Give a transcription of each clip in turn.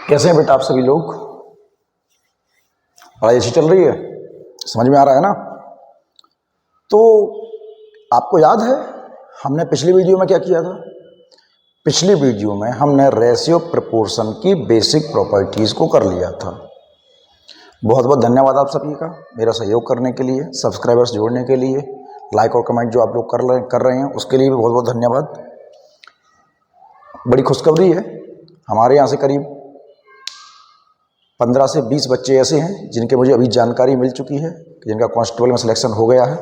कैसे हैं बेटा आप सभी लोग? पढ़ाई अच्छी चल रही है? समझ में आ रहा है ना? तो आपको याद है हमने पिछली वीडियो में क्या किया था? पिछली वीडियो में हमने रेशियो प्रपोर्शन की बेसिक प्रॉपर्टीज को कर लिया था। बहुत बहुत धन्यवाद आप सभी का मेरा सहयोग करने के लिए, सब्सक्राइबर्स जोड़ने के लिए, लाइक और कमेंट जो आप लोग कर रहे हैं उसके लिए भी बहुत बहुत धन्यवाद। बड़ी खुशखबरी है, हमारे यहाँ से करीब 15 से 20 बच्चे ऐसे हैं जिनके मुझे अभी जानकारी मिल चुकी है कि जिनका कांस्टेबल में सिलेक्शन हो गया है।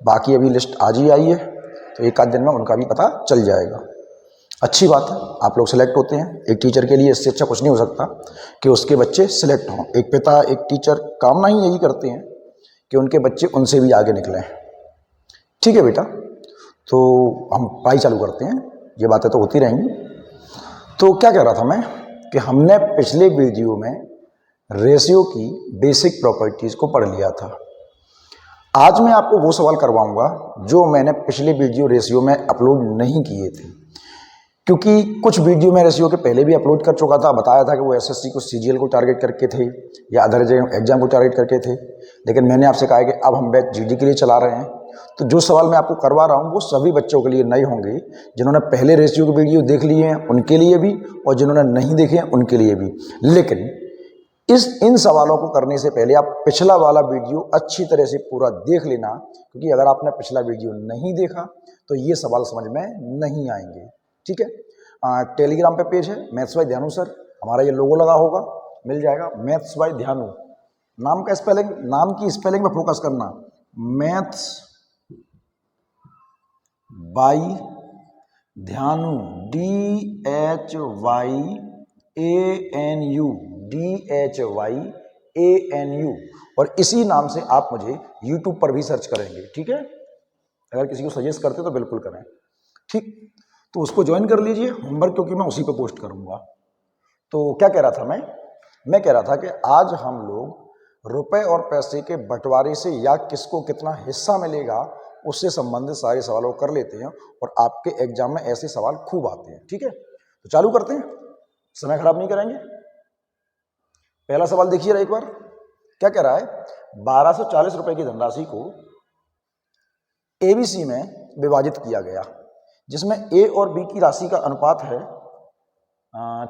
बाकी अभी लिस्ट आज ही आई है, तो एक आध दिन में उनका भी पता चल जाएगा। अच्छी बात है, आप लोग सिलेक्ट होते हैं। एक टीचर के लिए इससे अच्छा कुछ नहीं हो सकता कि उसके बच्चे सिलेक्ट हों। एक पिता, एक टीचर कामना ही यही करते हैं कि उनके बच्चे उनसे भी आगे निकलें। ठीक है बेटा, तो हम पढ़ाई चालू करते हैं, ये बातें तो होती रहेंगी। तो क्या कह रहा था मैं कि हमने पिछले वीडियो में रेशियो की बेसिक प्रॉपर्टीज को पढ़ लिया था। आज मैं आपको वो सवाल करवाऊंगा जो मैंने पिछले वीडियो रेशियो में अपलोड नहीं किए थे, क्योंकि कुछ वीडियो में रेशियो के पहले भी अपलोड कर चुका था। बताया था कि वो एसएससी को सीजीएल को टारगेट करके थे या अदर एग्जाम को टारगेट करके थे, लेकिन मैंने आपसे कहा कि अब हम बैच जीडी के लिए चला रहे हैं। तो जो सवाल मैं आपको करवा रहा हूँ वो सभी बच्चों के लिए नए होंगे, जिन्होंने पहले रेशियो के वीडियो देख लिए हैं उनके लिए भी और जिन्होंने नहीं देखे हैं उनके लिए भी। लेकिन इन सवालों को करने से पहले आप पिछला वाला वीडियो अच्छी तरह से पूरा देख लेना, क्योंकि अगर आपने पिछला वीडियो नहीं देखा तो ये सवाल समझ में नहीं आएंगे। ठीक है, टेलीग्राम पे पेज है मैथ्स बाय ध्यानु सर, हमारा ये लोगो लगा होगा, मिल जाएगा मैथ्स बाय ध्यानु। नाम का स्पेलिंग, नाम की स्पेलिंग में फोकस करना, मैथ्स बाय ध्यानु, DHYANU, DHYANU। और इसी नाम से आप मुझे YouTube पर भी सर्च करेंगे। ठीक है, अगर किसी को सजेस्ट करते तो बिल्कुल करें। ठीक, तो उसको ज्वाइन कर लीजिए होमवर्क, क्योंकि मैं उसी पे पोस्ट करूंगा। तो क्या कह रहा था मैं कह रहा था कि आज हम लोग रुपए और पैसे के बंटवारे से या किसको कितना हिस्सा मिलेगा उससे संबंधित सारे सवालों को कर लेते हैं, और आपके एग्जाम में ऐसे सवाल खूब आते हैं। ठीक है, तो चालू करते हैं, समय खराब नहीं करेंगे। पहला सवाल देखिए एक बार, क्या कह रहा है? 1240 रुपए की धनराशि को एबीसी में विभाजित किया गया, जिसमें ए और बी की राशि का अनुपात है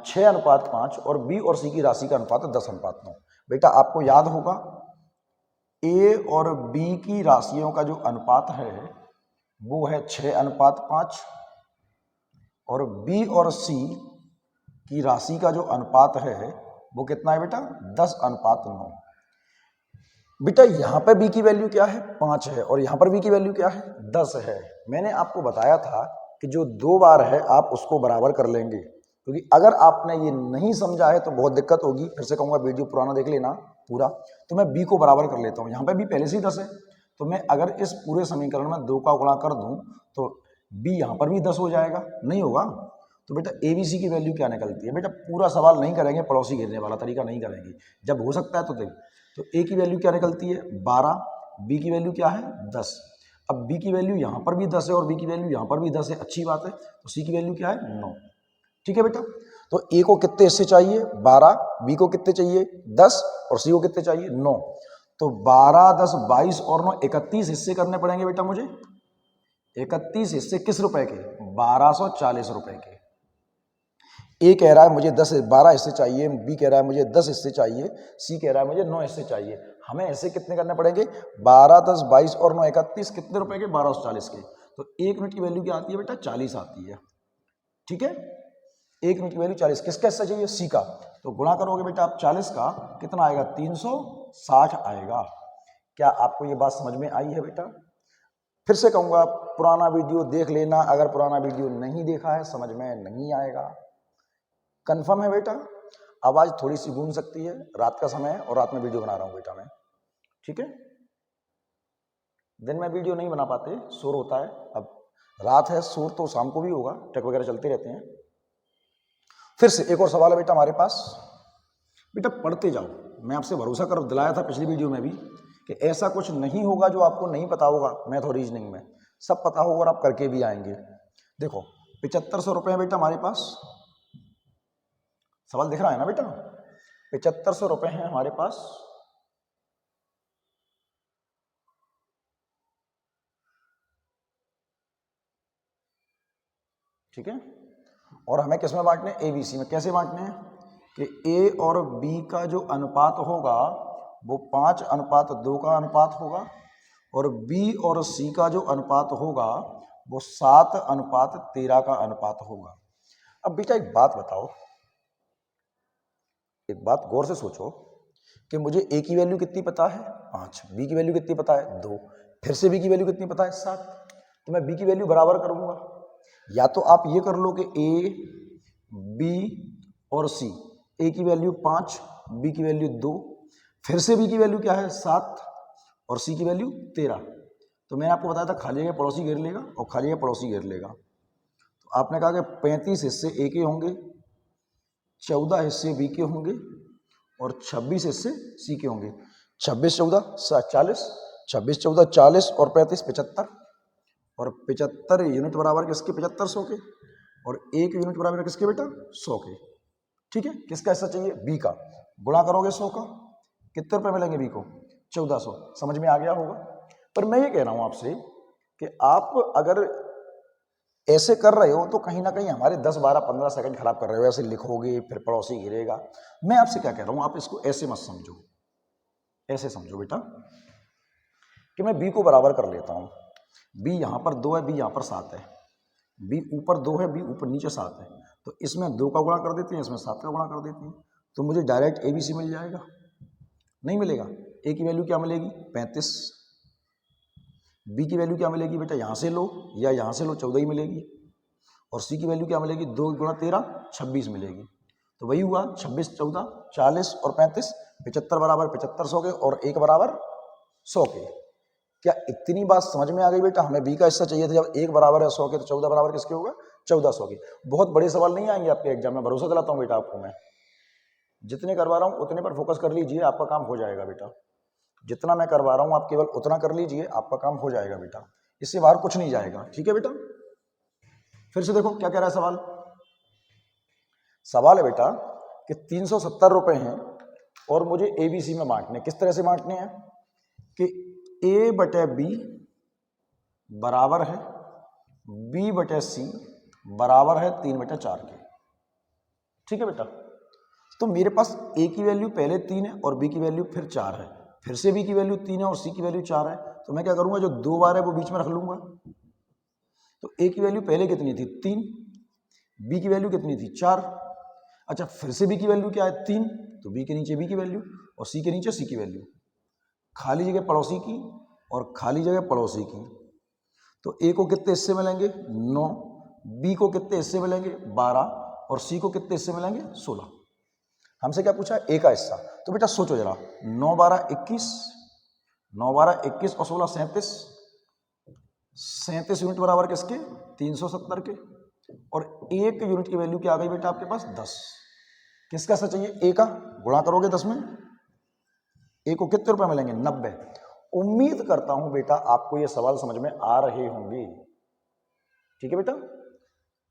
6:5 और बी और सी की राशि का अनुपात है 10:9। बेटा आपको याद होगा ए और बी की राशियों का जो अनुपात है वो है 6:5 और बी और सी की राशि का जो अनुपात है वो कितना है बेटा? 10:9। बेटा यहाँ पे बी की वैल्यू क्या है? 5 है, और यहाँ पर बी की वैल्यू क्या है? 10 है। मैंने आपको बताया था कि जो 2 बार है आप उसको बराबर कर लेंगे, क्योंकि अगर आपने ये नहीं समझा है तो बहुत दिक्कत होगी। फिर से कहूँगा वीडियो पुराना देख लेना पूरा। तो मैं बी को बराबर कर लेता हूँ, यहाँ पे बी पहले से ही 10 है, तो मैं अगर इस पूरे समीकरण में 2 का गुणा कर दूँ तो बी यहाँ पर भी 10 हो जाएगा, नहीं होगा? तो बेटा एबीसी की वैल्यू क्या निकलती है? बेटा पूरा सवाल नहीं करेंगे, पड़ोसी घेरने वाला तरीका नहीं करेंगे, जब हो सकता है तो देख। तो ए की वैल्यू क्या निकलती है? 12। बी की वैल्यू क्या है? 10। अब बी की वैल्यू यहाँ पर भी 10 है और बी की वैल्यू यहाँ पर भी 10 है, अच्छी बात है। तो सी की वैल्यू क्या है? 9। ठीक है बेटा, तो ए को कितने हिस्से चाहिए? 12। बी को कितने चाहिए? 10। और सी को कितने चाहिए? 9। तो 12, 10, 22 और 9, 31 हिस्से करने पड़ेंगे बेटा मुझे। 31 हिस्से किस रुपए के? 1240 रुपए के। ए कह रहा है मुझे 12 हिस्से चाहिए, बी कह रहा है मुझे 10 हिस्से चाहिए, सी कह रहा है मुझे 9 हिस्से चाहिए। हमें हिस्से कितने करने पड़ेंगे? 12, 10, 22 और 9, 31। कितने रुपए के? 1240 के। तो 1 यूनिट की वैल्यू क्या आती है बेटा? 40 आती है। ठीक है, 1 यूनिट की वैल्यू 40। किसका हिस्सा चाहिए? सी का। तो गुणा करोगे बेटा आप 40 का, कितना आएगा? 360 आएगा। क्या आपको ये बात समझ में आई है बेटा? फिर से कहूंगा पुराना वीडियो देख लेना, अगर पुराना वीडियो नहीं देखा है समझ में नहीं आएगा। कंफर्म है बेटा? आवाज थोड़ी सी गूंज सकती है, रात का समय है और रात में वीडियो बना रहा हूं बेटा मैं। ठीक है, दिन में वीडियो नहीं बना पाते, शोर होता है। अब रात है, शोर तो शाम को भी होगा, ट्रक वगैरह चलते रहते हैं। फिर से एक और सवाल है बेटा हमारे पास। बेटा पढ़ते जाओ, मैं आपसे भरोसा कर दिलाया था पिछली वीडियो में भी कि ऐसा कुछ नहीं होगा जो आपको नहीं पता होगा। मैथ और रीजनिंग में सब पता होगा और आप करके भी आएंगे। देखो 7500 रुपए है बेटा हमारे पास। सवाल दिख रहा है ना बेटा? 7500 रुपए हैं हमारे पास। ठीक है, और हमें किस में बांटने हैं? ABC में। कैसे बांटने हैं कि A और B का जो अनुपात होगा वो 5:2 का अनुपात होगा, और B और C का जो अनुपात होगा वो 7:13 का अनुपात होगा। अब बेटा एक बात बताओ, एक बात गौर से सोचो कि मुझे A की वैल्यू कितनी पता है? 5। B की वैल्यू कितनी पता है? 2। फिर से B की वैल्यू कितनी पता है? 7। तो मैं B की वैल्यू बराबर करूंगा। या तो आप ये कर लो कि A, B और C, A की वैल्यू 5, B की वैल्यू 2, फिर से B की वैल्यू क्या है? 7, और C की वैल्यू 13। तो मैंने आपको बताया था खाली जगह पड़ोसी घेर लेगा और खाली जगह पड़ोसी घेर लेगा। तो आपने कहा कि 35 हिस्से A के होंगे, 14 हिस्से B के होंगे और 26 हिस्से C के होंगे। 26 14 40, 26 14 40 और 35 75, और 75 यूनिट बराबर किसके? 7500 के, और 1 यूनिट बराबर किसके बेटा? 100 के। ठीक है, किसका हिस्सा चाहिए? B का। गुणा करोगे 100 का, कितने रुपए मिलेंगे B को? 1400। समझ में आ गया होगा। पर मैं ये कह रहा हूं आपसे कि आप अगर ऐसे कर रहे हो तो कहीं ना कहीं हमारे 10 12 15 सेकंड खराब कर रहे हो। ऐसे लिखोगे फिर पड़ोसी गिरेगा। मैं आपसे क्या कह रहा हूं, आप इसको ऐसे मत समझो, ऐसे समझो बेटा कि मैं B को बराबर कर लेता हूं। B यहां पर 2 है, B यहां पर 7 है, B ऊपर 2 है, B ऊपर नीचे 7 है, तो इसमें 2 का गुणा कर देते हैं, इसमें 7 का गुणा कर देते हैं, तो मुझे डायरेक्ट ABC मिल जाएगा। नहीं मिलेगा। A की वैल्यू क्या मिलेगी? 35। B की वैल्यू क्या मिलेगी बेटा? यहां से लो या यहां से लो, 14 ही मिलेगी। और C की वैल्यू क्या मिलेगी? 2 गुणा 13 26 मिलेगी। तो वही हुआ 26 14 40 और 35, 75 बराबर 7500 के और 1 बराबर 100 के। क्या इतनी बात समझ में आ गई बेटा? हमें B का हिस्सा चाहिए था, जब 1 बराबर है 100 के तो 14 बराबर किसके होगा? 1400 के। बहुत बड़े सवाल नहीं आएंगे आपके एग्जाम में, भरोसा दिलाता हूं बेटा आपको मैं। जितने करवा रहा हूं उतने पर फोकस कर लीजिए, आपका काम हो जाएगा बेटा। जितना मैं करवा रहा हूं आप केवल उतना कर लीजिए, आपका काम हो जाएगा बेटा, इससे बाहर कुछ नहीं जाएगा। ठीक है बेटा, फिर से देखो क्या कह रहा है सवाल। सवाल है बेटा कि 370 रुपए हैं और मुझे ABC में बांटने। किस तरह से बांटने हैं कि A बटे B बराबर है B बटे C बराबर है 3/4 के। ठीक है बेटा, तो मेरे पास A की वैल्यू पहले 3 है और B की वैल्यू फिर 4 है, फिर से B की वैल्यू 3 है और C की वैल्यू 4 है, तो मैं क्या करूंगा, जो 2 बार है वो बीच में रख लूंगा। तो A की वैल्यू पहले कितनी थी? 3। B की वैल्यू कितनी थी? 4। अच्छा, फिर से B की वैल्यू क्या है? 3, तो B के नीचे B की वैल्यू और C के नीचे C की वैल्यू। खाली जगह पड़ोसी की और खाली जगह पड़ोसी की। तो A को कितने हिस्से मिलेंगे? 9, B को कितने हिस्से मिलेंगे? 12, और C को कितने हिस्से मिलेंगे? 16। हमसे क्या पूछा है? A का हिस्सा। तो बेटा सोचो जरा, 9 12 21, 9 12 21 और 16 37, 37 यूनिट बराबर किसके? 370 के। और 1 यूनिट की वैल्यू क्या आ गई बेटा आपके पास? 10। किसका हिस्सा चाहिए? A का। गुणा करोगे 10 में, A को कितने रुपए मिलेंगे? 90। उम्मीद करता हूं बेटा आपको ये सवाल समझ में आ रहे होंगे। ठीक है बेटा,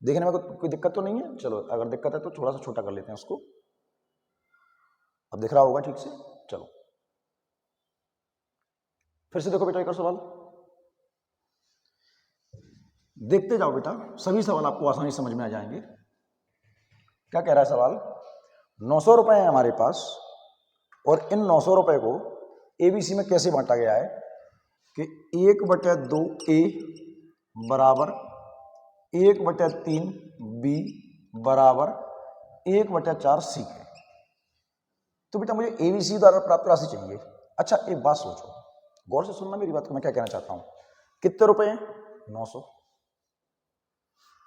देखने में कोई दिक्कत तो नहीं है? चलो, अगर दिक्कत है तो थोड़ा सा छोटा कर लेते हैं उसको। अब दिख रहा होगा ठीक से? चलो फिर से देखो बेटा एक और सवाल, देखते जाओ बेटा, सभी सवाल आपको आसानी समझ में आ जाएंगे। क्या कह रहा है सवाल? 900 रुपए है हमारे पास और इन 900 रुपए को ABC में कैसे बांटा गया है कि 1/2 A बराबर 1/3 B बराबर 1/4 C के। तो बेटा मुझे ABC द्वारा प्राप्त राशि चाहिए। अच्छा एक बात सोचो, गौर से सुनना मेरी बात को, मैं क्या कहना चाहता हूं। कितने रुपए हैं? 900।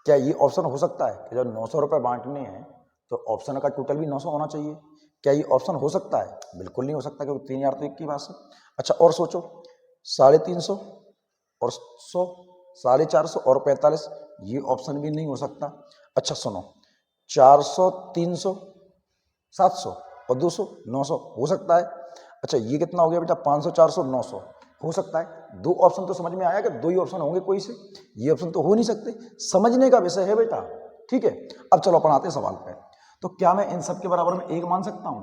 क्या ये ऑप्शन हो सकता है कि जब 900 रुपए बांटने हैं तो ऑप्शन का टोटल भी 900 होना चाहिए? क्या ये ऑप्शन हो सकता है? बिल्कुल नहीं हो सकता, क्योंकि 3000 तो एक की बात है। अच्छा और सोचो, 350 और 100, 450 और 45, ये ऑप्शन भी नहीं हो सकता। अच्छा सुनो, 400 300 700 और 200 900 हो सकता है। अच्छा ये कितना हो गया बेटा? 500 400 900 हो सकता है। दो ऑप्शन तो समझ में आया कि दो ही ऑप्शन होंगे कोई से, ये ऑप्शन तो हो नहीं सकते। समझने का विषय है बेटा। ठीक है, अब चलो अपन आते हैं सवाल पे। तो क्या मैं इन सब के बराबर में 1 मान सकता हूं?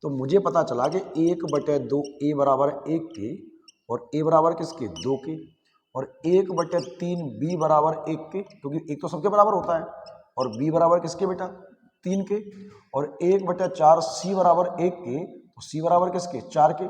तो मुझे पता चला कि 1/2 ए बराबर 1 के, और ए बराबर किसके 2 के, और 1/3 बी बराबर 1 के, क्योंकि एक तो सबके बराबर होता है, और बी बराबर किसके बेटा 3 के, और 1/4 सी बराबर 1 के, तो सी बराबर किसके 4 के।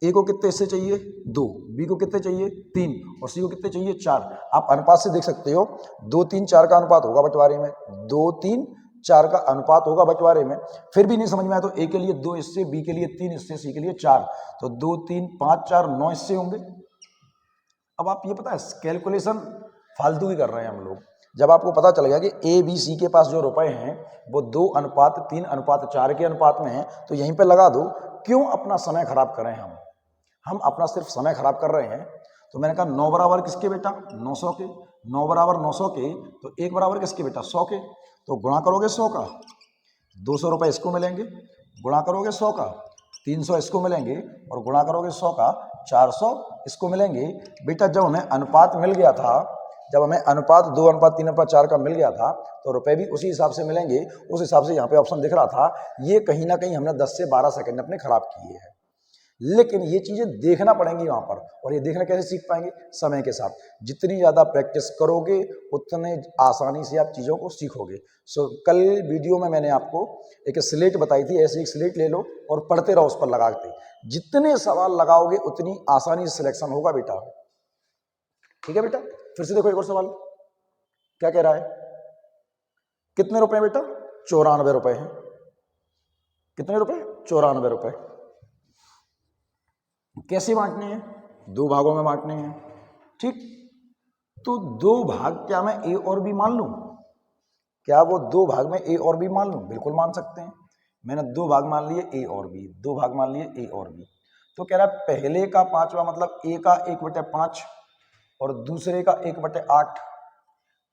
ए को कितने हिस्से चाहिए 2, बी को कितने चाहिए 3, और सी को कितने चाहिए 4। आप अनुपात से देख सकते हो 2 3 4 का अनुपात होगा बंटवारे में, 2 3 4 का अनुपात होगा बंटवारे में। फिर भी नहीं समझ में आया तो ए के लिए 2 हिस्से, बी के लिए 3 हिस्से, सी के लिए 4, तो 2 3 5 4 9 हिस्से होंगे। अब आप ये पता है कैलकुलेशन फालतू ही कर रहे हैं हम लोग। जब आपको पता चल गया कि ए बी सी के पास जो रुपए हैं वो 2:3:4 के अनुपात में है, तो यहीं पे लगा दो। क्यों अपना समय खराब करें हम अपना सिर्फ समय खराब कर रहे हैं। तो मैंने कहा 9 बराबर किसके बेटा 900 के, 9 बराबर 900 के, तो 1 बराबर किसके बेटा 100 के। तो गुणा करोगे 100 का 200 रुपये इसको मिलेंगे, गुणा करोगे 100 का 300 इसको मिलेंगे, और गुणा करोगे 100 का 400 इसको मिलेंगे। बेटा जब हमें अनुपात मिल गया था, जब हमें अनुपात 2:3:4 का मिल गया था, तो रुपए भी उसी हिसाब से मिलेंगे। उस हिसाब से यहाँ पे ऑप्शन दिख रहा था। ये कहीं ना कहीं हमने 10 से 12 सेकंड अपने खराब किए हैं, लेकिन ये चीजें देखना पड़ेंगी वहां पर। और ये देखना कैसे सीख पाएंगे, समय के साथ। जितनी ज्यादा प्रैक्टिस करोगे उतने आसानी से आप चीजों को सीखोगे। कल वीडियो में मैंने आपको एक स्लेट बताई थी, ऐसी एक स्लेट ले लो और पढ़ते रहो उस पर लगाते। जितने सवाल लगाओगे उतनी आसानी से सिलेक्शन होगा बेटा। ठीक है बेटा, फिर से देखो एक और सवाल क्या कह रहा है। कितने रुपए बेटा 94 रुपए हैं। कितने रुपए 94 रुपए। कैसे बांटने हैं, 2 भागों में बांटने हैं। ठीक, तो 2 भाग क्या मैं ए और बी मान लूं? क्या वो 2 भाग में ए और बी मान लूं? बिल्कुल मान सकते हैं। मैंने 2 भाग मान लिए ए और बी, 2 भाग मान लिए ए और बी। तो कह रहा है पहले का 5वां मतलब ए का 1/5 और दूसरे का 1/8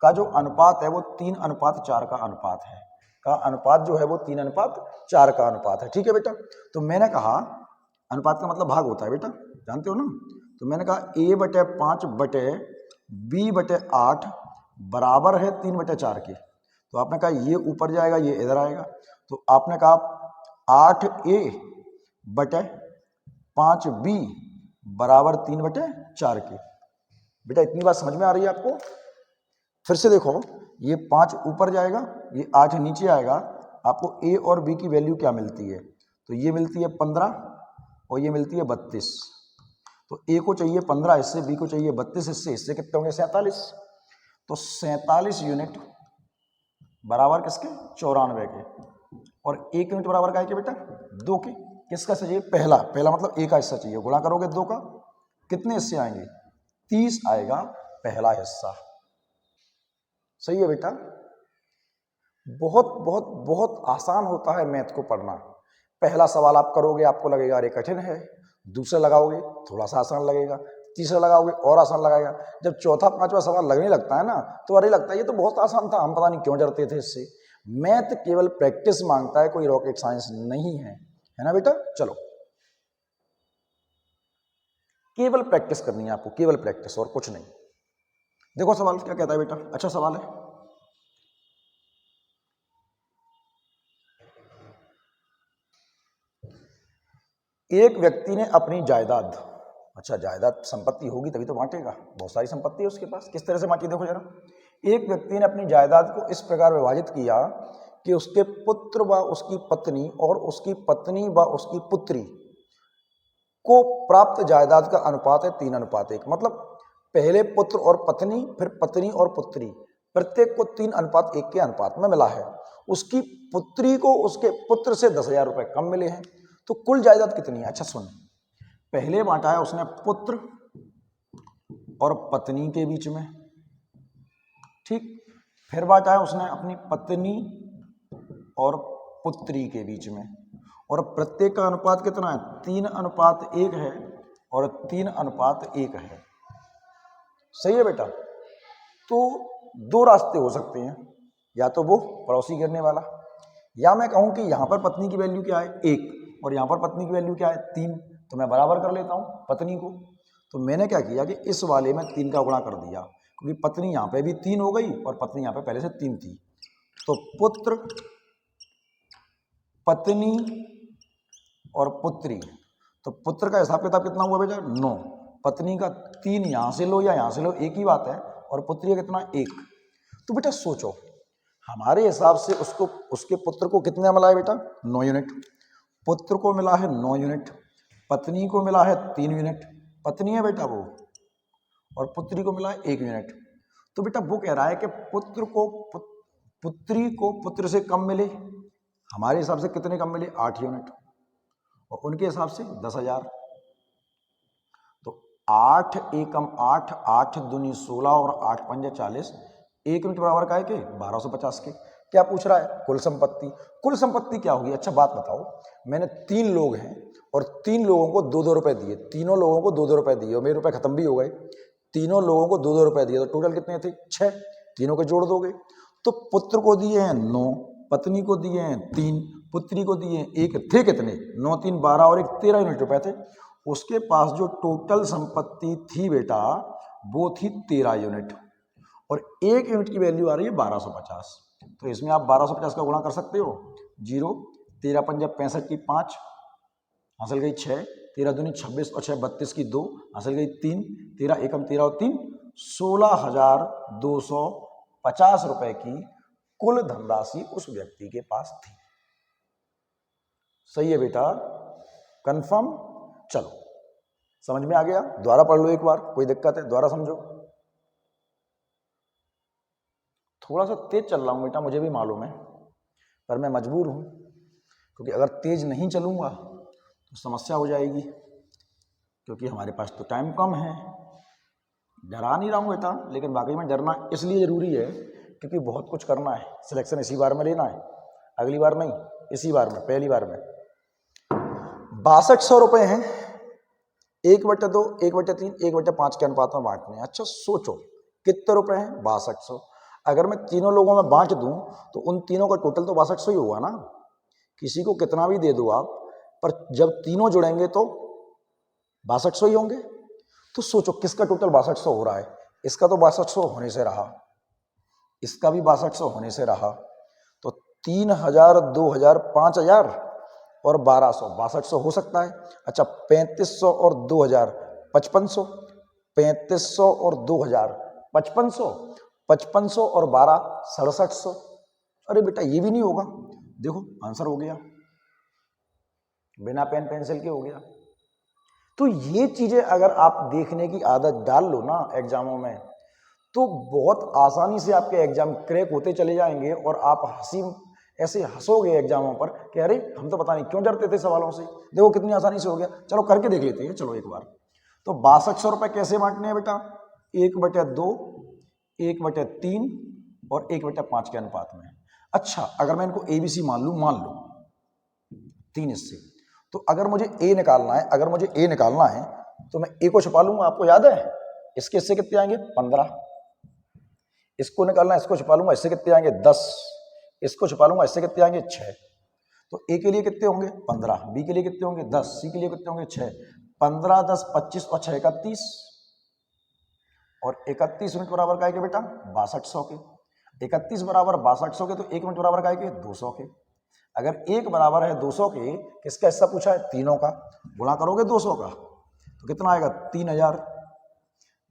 का जो अनुपात है वो 3:4 का अनुपात है। का अनुपात जो है वो 3:4 का अनुपात है। ठीक है बेटा, तो मैंने कहा अनुपात का मतलब भाग होता है बेटा, जानते हो ना। तो मैंने कहा A/5/B/8 बराबर है 3/4 के। तो आपने कहा ये ऊपर जाएगा, ये इधर आएगा। तो आपने कहा 8A/5B बराबर 3/4 के। बेटा इतनी बात समझ में आ रही है आपको? फिर से देखो, ये 5 ऊपर जाएगा, ये 8 नीचे आएगा। आपको ए और बी की वैल्यू क्या मिलती है? तो ये मिलती है 15 और ये मिलती है 32। तो ए को चाहिए 15 हिस्से, बी को चाहिए 32 हिस्से। हिस्से कितने होंगे 47। तो 47 यूनिट बराबर किसके 94 के। और 1 यूनिट बराबर का है कि बेटा 2 के। किसका चाहिए? पहला मतलब ए का हिस्सा चाहिए। गुणा करोगे 2 का, कितने हिस्से आएंगे 30 आएगा पहला हिस्सा। सही है बेटा, बहुत बहुत बहुत आसान होता है मैथ को पढ़ना। पहला सवाल आप करोगे आपको लगेगा अरे कठिन है, दूसरा लगाओगे थोड़ा सा आसान लगेगा, तीसरा लगाओगे और आसान लगेगा। जब चौथा 5वां सवाल लगने लगता है ना, तो अरे लगता है ये तो बहुत आसान था, हम पता नहीं क्यों डरते थे इससे। मैथ केवल प्रैक्टिस मांगता है, कोई रॉकेट साइंस नहीं है, है ना बेटा। चलो, केवल प्रैक्टिस करनी है आपको, केवल प्रैक्टिस और कुछ नहीं। देखो सवाल क्या कहता है बेटा, अच्छा सवाल है। एक व्यक्ति ने अपनी जायदाद, अच्छा जायदाद संपत्ति होगी तभी तो बांटेगा, बहुत सारी संपत्ति है उसके पास। किस तरह से बांटी देखो जरा। एक व्यक्ति ने अपनी जायदाद को इस प्रकार विभाजित किया कि उसके पुत्र व उसकी पत्नी और उसकी पत्नी व उसकी पुत्री को प्राप्त जायदाद का अनुपात है 3:1। मतलब पहले पुत्र और पत्नी, फिर पत्नी और पुत्री, प्रत्येक को 3:1 के अनुपात में मिला है। उसकी पुत्री को उसके पुत्र से 10,000 रुपए कम मिले हैं। तो कुल जायदाद कितनी है? अच्छा सुन, पहले बांटा है उसने पुत्र और पत्नी के बीच में, ठीक। फिर बांटा है उसने अपनी पत्नी और पुत्री के बीच में, और प्रत्येक का अनुपात कितना है? 3:1 है और 3:1 है। सही है बेटा। तो 2 रास्ते हो सकते हैं, या तो वो पड़ोसी गिरने वाला, या मैं कहूं कि यहां पर पत्नी की वैल्यू क्या है 1 और यहां पर पत्नी की वैल्यू क्या है 3, तो मैं बराबर कर लेता हूं पत्नी को। तो मैंने क्या किया कि इस वाले में 3 का गुणा कर दिया, क्योंकि पत्नी यहां पे भी 3 हो गई और पत्नी यहां पे पहले से 3 थी। तो पुत्र, पत्नी और पुत्री, तो पुत्र का हिसाब किताब कितना हुआ बेटा 9, पत्नी का 3 यहाँ से लो या यहाँ से लो एक ही बात है, और पुत्री का कितना 1। तो बेटा सोचो हमारे हिसाब से उसको उसके पुत्र को कितने मिला है बेटा 9 यूनिट, पुत्र को मिला है 9 यूनिट, पत्नी को मिला है 3 यूनिट, पत्नी है बेटा वो, और पुत्री को मिला है 1 यूनिट। तो बेटा वो कह रहा है कि पुत्री को पुत्र से कम मिले, हमारे हिसाब से कितने कम मिले 8 यूनिट, और उनके हिसाब से 10,000। तो 8 एकम 8, 8 दूनी 16 और 8 पंजे 40, 1 यूनिट बराबर का है कि 1250 के। क्या पूछ रहा है कुल संपत्ति, कुल संपत्ति क्या होगी। अच्छा बात बताओ, मैंने 3 लोग हैं और 3 लोगों को 2-2 रुपए दिए, तीनों लोगों को 2-2 रुपए दिए और मेरे रुपए खत्म भी हो गए, तीनों लोगों को 2-2 रुपए दिए, तो टोटल कितने थे 6, तीनों के जोड़ दोगे। तो पुत्र को दिए हैं 9, पत्नी को दिए हैं 3, पुत्री को दिए 1, थे कितने 9 3 12 और 1 13 यूनिट रुपए थे। उसके पास जो टोटल संपत्ति थी बेटा वो थी 13 यूनिट, और 1 यूनिट की वैल्यू आ रही है 1250। तो इसमें आप 1250 का गुणा कर सकते हो, 0 13 पंजा 65 की 5 हासिल गई 6, 13 दूनी 26 और 6 32 की 2 हासिल गई 3, 13 एकम 13 और 3 16,250 रुपए की कुल धनराशि उस व्यक्ति के पास थी। सही है बेटा, कंफर्म। चलो समझ में आ गया, दोबारा पढ़ लो एक बार, कोई दिक्कत है दोबारा समझो। थोड़ा सा तेज चल रहा हूं बेटा, मुझे भी मालूम है, पर मैं मजबूर हूं, क्योंकि अगर तेज नहीं चलूंगा तो समस्या हो जाएगी, क्योंकि हमारे पास तो टाइम कम है। डरा नहीं रहा हूं बेटा, लेकिन वाकई में डरना इसलिए जरूरी है क्योंकि बहुत कुछ करना है, सिलेक्शन इसी बार में लेना है, अगली बार नहीं, इसी बार में, पहली बार में। 6200 रुपए हैं, 1/2, 1/3, 1/5 के अनुपात में बांटने हैं। अच्छा सोचो कितने रुपए हैं 6200, अगर मैं तीनों लोगों में बांट दूं तो उन तीनों का टोटल तो 6200 ही होगा ना। किसी को कितना भी दे दो आप, पर जब तीनों जुड़ेंगे तो 6200 ही होंगे। तो सोचो किसका टोटल 6200 हो रहा है, इसका तो 6200 होने से रहा, इसका भी 6200 होने से रहा, तो 3000, 2000, 5000 और 1200, 6200 हो सकता है। अच्छा 3500 और 2000, 5500, 3500 और 2000, 5500, 5500 और 12, 6700। अरे बेटा ये भी नहीं होगा, देखो आंसर हो गया, बिना पेन पेंसिल के हो गया। तो ये चीजें अगर आप देखने की आदत डाल लो ना एग्जामों में, तो बहुत आसानी से आपके एग्जाम क्रैक होते चले जाएंगे, और आप ऐसे हंसोगे एग्जामों पर कि अरे हम तो पता नहीं क्यों डरते थे सवालों से, देखो कितनी आसानी से हो गया। चलो करके देख लेते हैं, चलो एक बार। तो 6200 रुपए कैसे बांटने हैं बेटा, 1/2, 1/3 और 1/5 के अनुपात में। अच्छा अगर मैं इनको ABC मान लो 3 हिस्से, तो अगर मुझे A निकालना है, तो मैं A को छुपा लूंगा, आपको याद है इसके हिस्से कितने आएंगे 15, इसको निकालना है, इसको छुपा लूंगा, इससे कितने आएंगे 10, इसको छुपा लूंगा, इससे कितने आएंगे 6। तो A के लिए कितने होंगे 15, B के लिए कितने होंगे 10, C के लिए कितने होंगे 6, 15 10 25 और 6 31, और 31 यूनिट बराबर का है कि बेटा 6200 के, 31 बराबर 6200 के, तो 1 यूनिट बराबर का है कि 200 के। अगर 1 बराबर है 200 के, किसका हिस्सा पूछा है तीनों का, गुणा करोगे 200 का तो कितना आएगा 3000,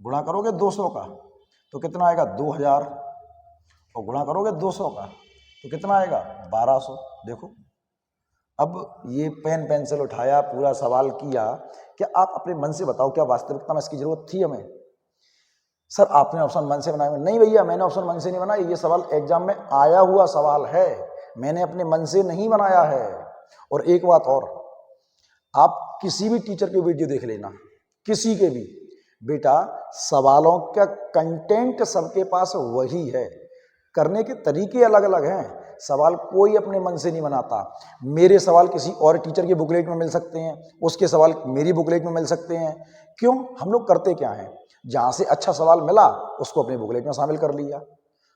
गुणा करोगे 200 का तो कितना आएगा 2000, और गुणा करोगे 200 का तो कितना आएगा 1200। देखो अब ये पेन पेंसिल उठाया, पूरा सवाल किया, क्या आप अपने मन से बताओ क्या वास्तविकता में इसकी जरूरत थी हमें। सर आपने ऑप्शन मन से बनाया, नहीं भैया मैंने ऑप्शन मन से नहीं बनाया, ये सवाल एग्जाम में आया हुआ सवाल है, मैंने अपने मन से नहीं बनाया है। और एक बात और, आप किसी भी टीचर के वीडियो देख लेना, किसी के भी, बेटा सवालों का कंटेंट सबके पास वही है, करने के तरीके अलग अलग हैं, सवाल कोई अपने मन से नहीं बनाता। मेरे सवाल किसी और टीचर की बुकलेट में मिल सकते हैं, उसके सवाल मेरी बुकलेट में मिल सकते हैं। क्यों, हम लोग करते क्या हैं, जहां से अच्छा सवाल मिला उसको अपनी बुकलेट में शामिल कर लिया,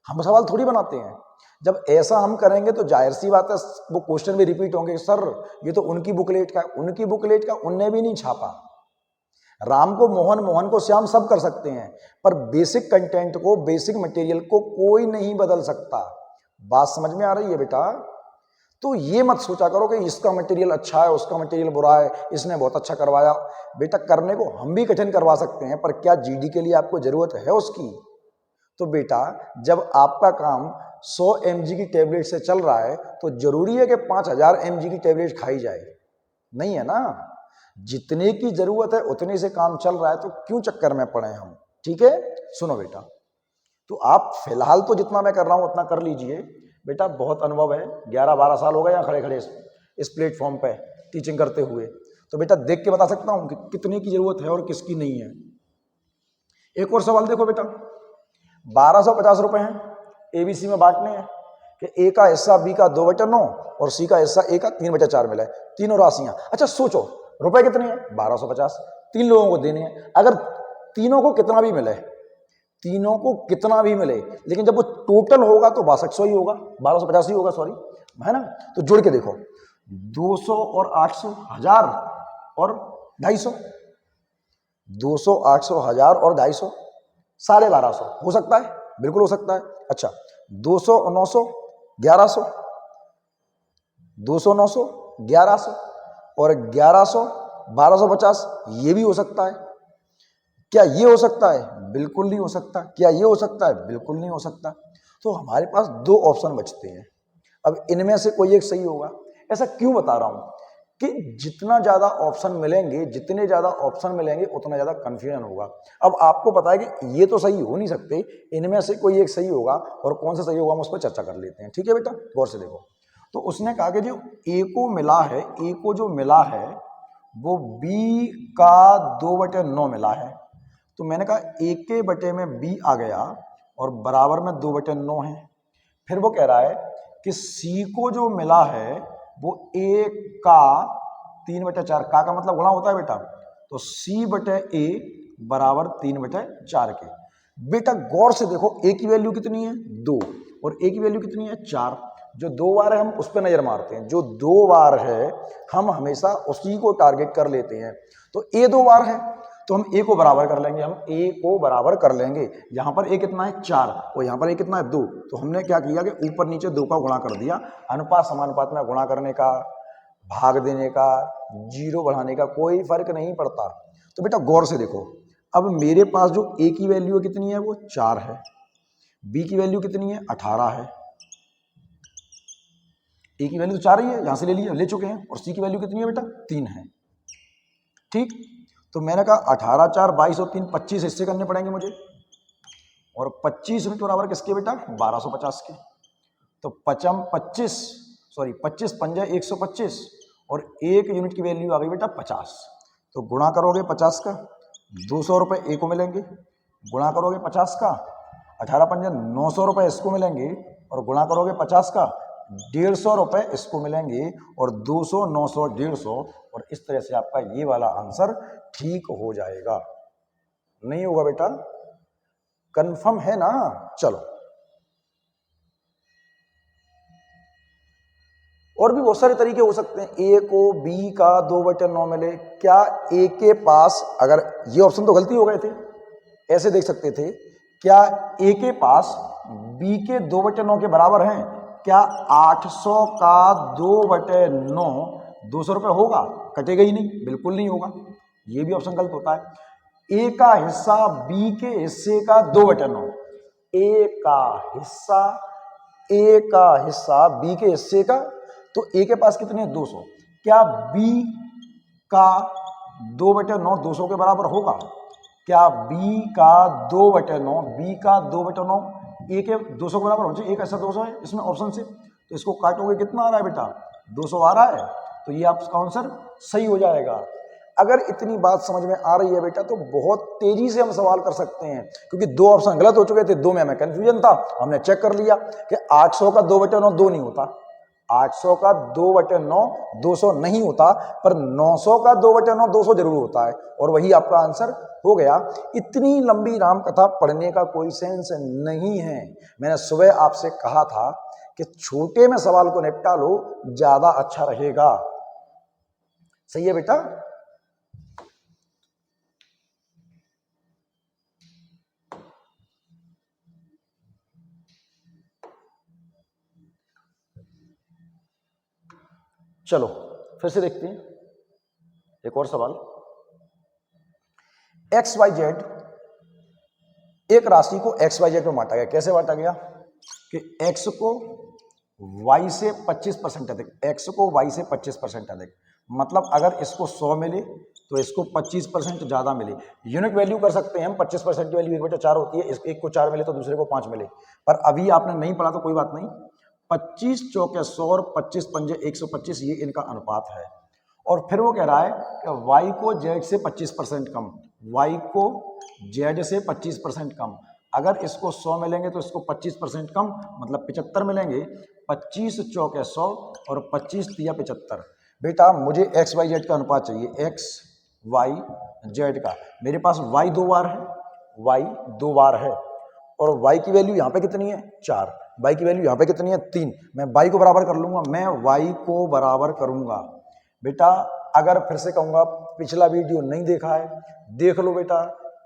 हम सवाल थोड़ी बनाते हैं। जब ऐसा हम करेंगे तो जाहिर सी बात है वो क्वेश्चन भी रिपीट होंगे, सर ये तो उनकी बुकलेट का, उनकी बुकलेट का उनने भी नहीं छापा। राम को मोहन, मोहन को श्याम सब कर सकते हैं, पर बेसिक कंटेंट को, बेसिक मटेरियल को कोई नहीं बदल सकता। बात समझ में आ रही है बेटा। तो ये मत सोचा करो कि इसका मटेरियल अच्छा है, उसका मटेरियल बुरा है, इसने बहुत अच्छा करवाया। बेटा करने को हम भी कठिन करवा सकते हैं, पर क्या जीडी के लिए आपको जरूरत है उसकी? तो बेटा जब आपका काम 100 mg की टेबलेट से चल रहा है तो जरूरी है कि 5000 mg की टेबलेट खाई जाए? नहीं है ना। जितने की जरूरत है उतने से काम चल रहा है, तो क्यों चक्कर में पड़े हम? ठीक है, सुनो बेटा, तो आप फिलहाल तो जितना मैं कर रहा हूं उतना कर लीजिए। बेटा बहुत अनुभव है, 11-12 साल हो गए यहाँ खड़े खड़े इस प्लेटफॉर्म पे टीचिंग करते हुए, तो बेटा देख के बता सकता हूं कि कितने की जरूरत है और किसकी नहीं है। एक और सवाल देखो बेटा, 1250 रुपए हैं, एबीसी में बांटने हैं कि ए का हिस्सा बी का 2/9 और सी का हिस्सा ए का 3/4 मिला है, तीनों राशियां। अच्छा सोचो रुपए कितने हैं? 1250, 3 लोगों को देने हैं। अगर तीनों को कितना भी मिले, तीनों को कितना भी मिले, लेकिन जब वो टोटल होगा तो 6200 ही होगा, 1250 ही होगा, सॉरी, है ना। तो जोड़ के देखो, 200 और 800, 1000 और 250, 200, 800, 1000 और 250, 1250 हो सकता है, बिल्कुल हो सकता है। अच्छा 200 और 900, 1100, 200, 900, 1100 और 1100, 1250, ये भी हो सकता है। क्या ये हो सकता है? बिल्कुल नहीं हो सकता। क्या ये हो सकता है? बिल्कुल नहीं हो सकता। तो हमारे पास 2 ऑप्शन बचते हैं, अब इनमें से कोई एक सही होगा। ऐसा क्यों बता रहा हूं कि जितना ज्यादा ऑप्शन मिलेंगे, जितने ज्यादा ऑप्शन मिलेंगे उतना ज्यादा कंफ्यूजन होगा। अब आपको पता है कि ये तो सही हो नहीं सकते, इनमें से कोई एक सही होगा, और कौन सा सही होगा हम उस पर चर्चा कर लेते हैं। ठीक है बेटा, गौर से देखो। तो उसने कहा कि जो ए को मिला है, ए को जो मिला है वो बी का 2/9 मिला है। तो मैंने कहा ए के बटे में बी आ गया और बराबर में 2/9 है। फिर वो कह रहा है कि सी को जो मिला है वो ए का 3/4, का मतलब गुणा होता है बेटा, तो सी बटे ए बराबर 3/4 के। बेटा गौर से देखो, ए की वैल्यू कितनी है? 2, और ए की वैल्यू कितनी है? 4। जो 2 बार है हम उस पर नजर मारते हैं, जो 2 बार है हम हमेशा उसी को टारगेट कर लेते हैं। तो ए 2 बार है तो हम ए को बराबर कर लेंगे, हम ए को बराबर कर लेंगे। यहां पर ए कितना है? 4, और यहां पर ए कितना है? 2। तो हमने क्या किया कि ऊपर नीचे 2 का गुणा कर दिया। अनुपात समानुपात में गुणा करने का, भाग देने का, जीरो बढ़ाने का कोई फर्क नहीं पड़ता। तो बेटा गौर से देखो, अब मेरे पास जो ए की वैल्यू कितनी है? वो 4 है। बी की वैल्यू कितनी है? 18 है। ए की वैल्यू तो 4 ही है, यहां से ले चुके हैं। और सी की वैल्यू कितनी है बेटा? 3 है। ठीक, तो मैंने कहा 18, 4, 22 और 3, 25 हिस्से करने पड़ेंगे मुझे, और 25 यूनिट बराबर किसके बेटा? 1250 के। तो 25, सॉरी 25 पंजे 125, और 1 यूनिट की वैल्यू आ गई बेटा 50। तो गुणा करोगे 50 का, 200 रुपये ए को मिलेंगे, गुणा करोगे 50 का, 18 पंजे 900 रुपये इसको मिलेंगे, और गुणा करोगे 50 का, 150 रुपये इसको मिलेंगे, और 200, 900, 150, और इस तरह से आपका ये वाला आंसर ठीक हो जाएगा। नहीं होगा बेटा? कंफर्म है ना? चलो, और भी बहुत सारे तरीके हो सकते हैं। ए को बी का 2/9 मिले, क्या ए के पास, अगर ये ऑप्शन तो गलती हो गए थे, ऐसे देख सकते थे, क्या ए के पास बी के 2/9 के बराबर हैं? क्या 800 का 2/9 200 रुपये होगा? कटेगा ही नहीं, बिल्कुल नहीं होगा। ये भी ऑप्शन गलत होता है। ए का हिस्सा बी के हिस्से का 2/9, ए का हिस्सा, ए का हिस्सा बी के हिस्से का, तो ए के पास कितने? 200। क्या बी का 2/9 200 के बराबर होगा? क्या बी का 2/9, बी का 2/9 ए के 200 के बराबर हो चाहिए? ए का हिस्सा 200 है इसमें ऑप्शन से, तो इसको काटोगे कितना आ रहा है बेटा? 200 आ रहा है। तो ये आपका आंसर सही हो जाएगा। अगर इतनी बात समझ में आ रही है बेटा तो बहुत तेजी से हम सवाल कर सकते हैं, क्योंकि 2 ऑप्शन गलत हो चुके थे, 2 में हमें कंफ्यूजन था, हमने चेक कर लिया कि 800 का 2/9 2 नहीं होता, 800 का 2/9 200 नहीं होता, पर 900 का 2/9 200 जरूर होता है, और वही आपका आंसर हो गया। इतनी लंबी राम कथा पढ़ने का कोई सेंस नहीं है। मैंने सुबह आपसे कहा था कि छोटे में सवाल को निपटा लो, ज्यादा अच्छा रहेगा। सही है बेटा? चलो फिर से देखते हैं एक और सवाल। एक्स वाई जेड, एक राशि को एक्स वाई जेड में बांटा गया। कैसे बांटा गया कि एक्स को वाई से 25% अधिक, एक्स को वाई से 25% अधिक, मतलब अगर इसको 100 मिले तो इसको 25% ज्यादा मिले। यूनिट वैल्यू कर सकते हैं हम, 25% की वैल्यू 1/4 होती है, एक को 4 मिले तो दूसरे को 5 मिले, पर अभी आपने नहीं पढ़ा तो कोई बात नहीं। 25 चौके 100 और 25 पंजे 125, ये इनका अनुपात है। और फिर वो कह रहा है कि y को z से 25% कम, y को z से 25% कम। अगर इसको 100 मिलेंगे तो इसको 25% कम, मतलब 75 मिलेंगे। 25 चौके 100 और 25 तिया 75। बेटा मुझे x y z का अनुपात चाहिए, x y z का। मेरे पास y 2 बार है, y 2 बार है, और y की वैल्यू यहाँ पे कितनी है 4, y की वैल्यू यहाँ पे कितनी है 3। मैं y को बराबर कर लूंगा, मैं y को बराबर करूंगा। बेटा अगर फिर से कहूंगा पिछला वीडियो नहीं देखा है देख लो बेटा,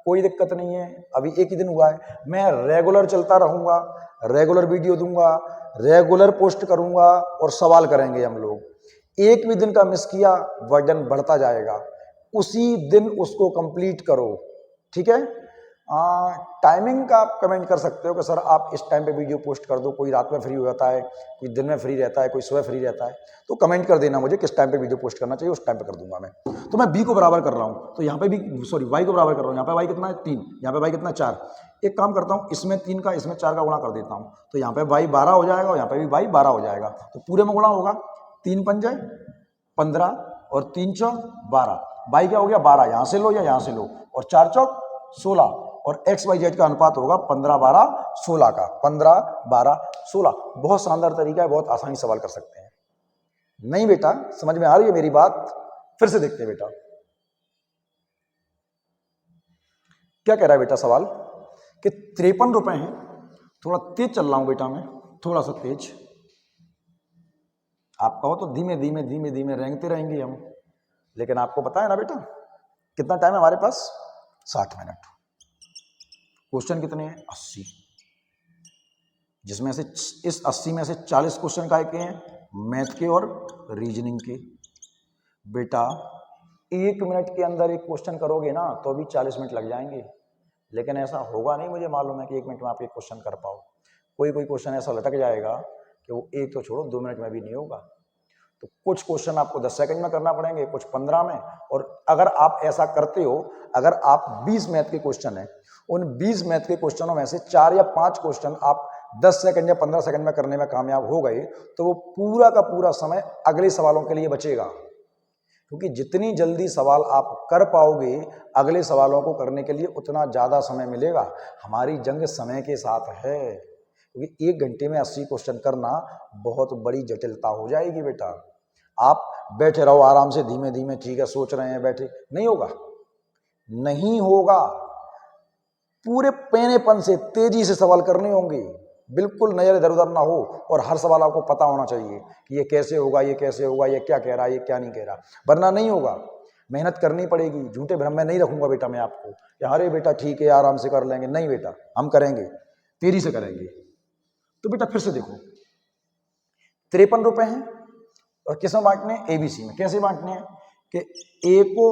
कोई दिक्कत नहीं है, अभी एक ही दिन हुआ है। मैं रेगुलर चलता रहूंगा, रेगुलर वीडियो दूंगा, रेगुलर पोस्ट करूंगा और सवाल करेंगे हम लोग। एक भी दिन का मिस किया वर्डन बढ़ता जाएगा, उसी दिन उसको कंप्लीट करो, ठीक है। टाइमिंग का आप कमेंट कर सकते हो कि सर आप इस टाइम पे वीडियो पोस्ट कर दो, कोई रात में फ्री हो जाता है, कोई दिन में फ्री रहता है, कोई सुबह फ्री रहता है, तो कमेंट कर देना मुझे किस टाइम पे वीडियो पोस्ट करना चाहिए, उस टाइम पे कर दूंगा मैं। तो मैं बी को बराबर कर रहा हूँ, तो यहाँ पे भी सॉरी वाई को बराबर कर रहा हूँ। यहाँ पे वाई कितना है 3, यहाँ पे वाई कितना 4। एक काम करता हूँ, इसमें 3 का इसमें 4 का गुणा कर देता हूँ, तो यहाँ पे वाई 12 हो जाएगा और यहाँ पे भी वाई 12 हो जाएगा। तो पूरे में गुणा होगा, 3 पंजे 15 और 3 चौक 12। वाई क्या हो गया 12, यहाँ से लो या यहाँ से लो, और 4 चौक 16, और एक्स वाई जेड का अनुपात होगा 15 12 16 का, 15 12 16। बहुत शानदार तरीका है, बहुत आसानी सवाल कर सकते हैं। नहीं बेटा समझ में आ रही है मेरी बात? फिर से देखते हैं बेटा क्या कह रहा है बेटा सवाल कि 53 रुपए हैं। थोड़ा तेज चल रहा हूं बेटा मैं, थोड़ा सा तेज, आप कहो तो धीमे धीमे धीमे धीमे रेंगते रहेंगे हम, लेकिन आपको पता है ना बेटा कितना टाइम है हमारे पास, 60 मिनट। क्वेश्चन कितने हैं 80, जिसमें से इस 80 में से 40 क्वेश्चन काय के हैं मैथ के और रीजनिंग के। बेटा 1 मिनट के अंदर एक क्वेश्चन करोगे ना तो भी 40 मिनट लग जाएंगे, लेकिन ऐसा होगा नहीं, मुझे मालूम है कि 1 मिनट में आप एक क्वेश्चन कर पाओ। कोई कोई क्वेश्चन ऐसा लटक जाएगा कि वो एक तो छोड़ो 2 मिनट में भी नहीं होगा। तो कुछ क्वेश्चन आपको 10 सेकंड में करना पड़ेंगे, कुछ 15 में। और अगर आप ऐसा करते हो, अगर आप 20 मैथ के क्वेश्चन है, उन 20 मैथ के क्वेश्चनों में से 4 या 5 क्वेश्चन आप 10 सेकंड या 15 सेकंड में करने में कामयाब हो गए, तो वो पूरा का पूरा समय अगले सवालों के लिए बचेगा। क्योंकि जितनी जल्दी सवाल आप कर पाओगे अगले सवालों को करने के लिए उतना ज्यादा समय मिलेगा। हमारी जंग समय के साथ है, क्योंकि 1 घंटे में 80 क्वेश्चन करना बहुत बड़ी जटिलता हो जाएगी बेटा। आप बैठे रहो आराम से, धीमे धीमे, ठीक है सोच रहे हैं बैठे, नहीं होगा, नहीं होगा। पूरे पेनेपन से तेजी से सवाल करने होंगे, बिल्कुल नजर इधर उधर ना हो, और हर सवाल आपको पता होना चाहिए कि ये कैसे होगा, ये कैसे होगा, ये क्या कह रहा है, ये क्या नहीं कह रहा, वरना नहीं होगा। मेहनत करनी पड़ेगी, झूठे भ्रम में नहीं रखूंगा बेटा मैं आपको, अरे बेटा ठीक है आराम से कर लेंगे, नहीं बेटा हम करेंगे, तेजी से करेंगे। तो बेटा फिर से देखो 53 रुपए हैं, और किस में बांटने हैं, एबीसी में। कैसे बांटने हैं कि ए को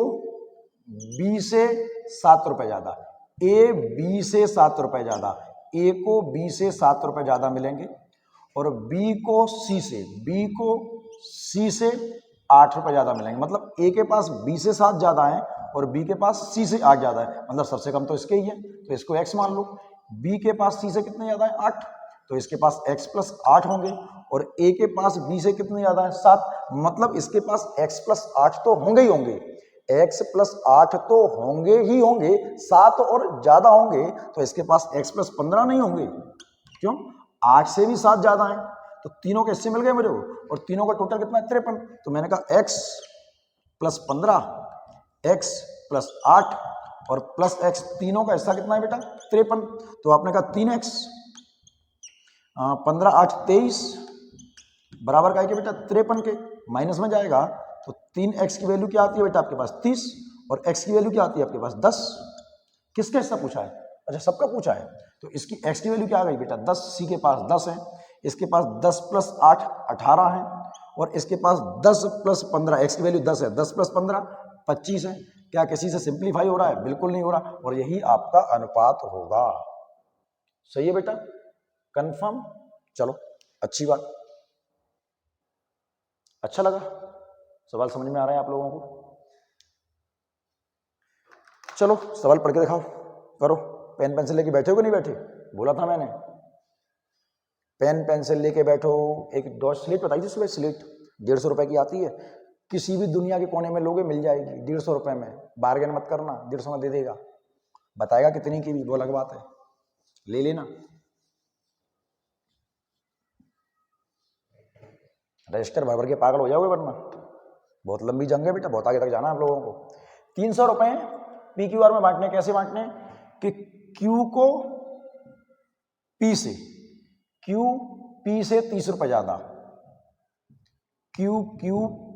बी से 7 रुपए ज्यादा, ए बी से 7 रुपए ज्यादा, ए को बी से 7 रुपए ज्यादा मिलेंगे, और बी को सी से, बी को सी से 8 रुपए ज्यादा मिलेंगे। मतलब ए के पास बी से 7 ज्यादा है और बी के पास सी से 8 ज्यादा है, मतलब सबसे कम तो इसके ही है, तो इसको एक्स मान लो। बी के पास सी से कितने ज्यादा है 8, तो इसके पास x प्लस 8 होंगे, और a के पास b से कितने ज्यादा है 7, मतलब इसके पास x प्लस 8 तो होंगे ही होंगे, x प्लस 8 तो होंगे ही होंगे, 7 और ज्यादा होंगे, तो इसके पास x प्लस 15 नहीं होंगे। क्यों? 8 से भी 7 ज्यादा है, तो तीनों के हिस्से मिल गए मेरे को, और तीनों का टोटल कितना है 53। तो मैंने कहा x प्लस 15, x प्लस 8 और प्लस x, तीनों का हिस्सा कितना है बेटा 53। तो आपने कहा 3x, 15 8 23 बराबर का है कि बेटा 53 के, माइनस में जाएगा तो 3x की वैल्यू क्या आती है बेटा आपके पास 30, और x की वैल्यू क्या आती है आपके पास 10। किसका हिस्सा पूछा है? अच्छा सबका पूछा है, तो इसकी x की वैल्यू क्या आ गई बेटा 10, सी के पास 10 है, इसके पास 10 प्लस 8 18 है, और इसके पास 10 + 15, एक्स की वैल्यू 10 है, 10 + 15 25 है। क्या किसी से सिंप्लीफाई हो रहा है? बिल्कुल नहीं हो रहा, और यही आपका अनुपात होगा। सही है बेटा, कंफर्म? चलो अच्छी बात, अच्छा लगा, सवाल समझ में आ रहा है आप लोगों को? चलो सवाल पढ़ के दिखाओ, करो। पेन पेंसिल लेके बैठे हो कि नहीं बैठे? बोला था मैंने, पेन पेंसिल लेके बैठो। एक डॉट स्लेट बताई थी सुबह, स्लेट 150 रुपए की आती है, किसी भी दुनिया के कोने में लोगे मिल जाएगी 150 रुपए में। बार्गेन मत करना, 150 में दे देगा, बताएगा कितनी की भी, वो अलग बात है, ले लेना। रजिस्टर भर भर के पागल हो जाओगे वरना, बहुत लंबी जंग है बेटा, बहुत आगे तक जाना है आप लोगों को। 300 रुपए पी क्यू आर में बांटने, कैसे बांटने कि क्यू को पी से, क्यू पी से 30 रुपए ज्यादा, क्यू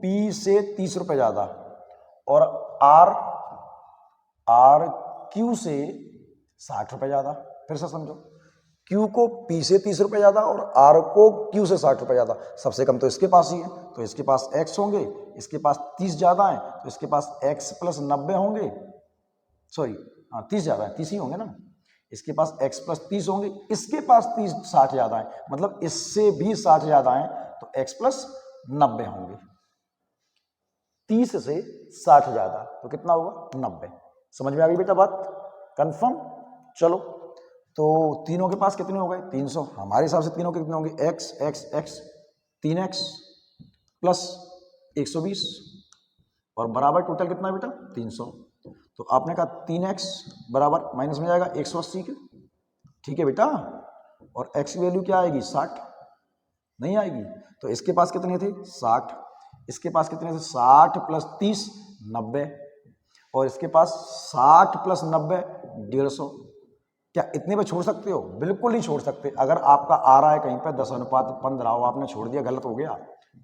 पी से 30 रुपए ज्यादा, और आर क्यू से 60 रुपए ज्यादा। फिर से समझो, क्यू को पी से 30 रुपए ज्यादा और आर को क्यू से 60 रुपए ज्यादा। सबसे कम तो इसके पास ही है, तो इसके पास एक्स होंगे, इसके पास 30 ज्यादा है, तो इसके पास x + 90 होंगे, सॉरी हाँ 30 ज्यादा है, 30 ही होंगे ना, इसके पास x + 30 होंगे, इसके पास 30 60 ज्यादा है, मतलब इससे भी 60 ज्यादा है, तो x + 90 होंगे। 30 से 60 ज्यादा तो कितना होगा? 90। समझ में आ गई बेटा बात? कंफर्म? चलो, तो तीनों के पास कितने हो गए? 300। हमारे हिसाब से तीनों के कितने होंगे? x x x 3x + 120, और बराबर टोटल कितना है बेटा? 300। तो आपने कहा 3x बराबर माइनस में जाएगा 180 के, ठीक है बेटा, और x की वैल्यू क्या आएगी? 60 नहीं आएगी, तो इसके पास कितने थे? 60, इसके पास कितने थे? 60 + 30 90, और इसके पास 60 + 90 150। क्या इतने पे छोड़ सकते हो? बिल्कुल नहीं छोड़ सकते। अगर आपका आ रहा है कहीं पे 10:15 हो, आपने छोड़ दिया, गलत हो गया।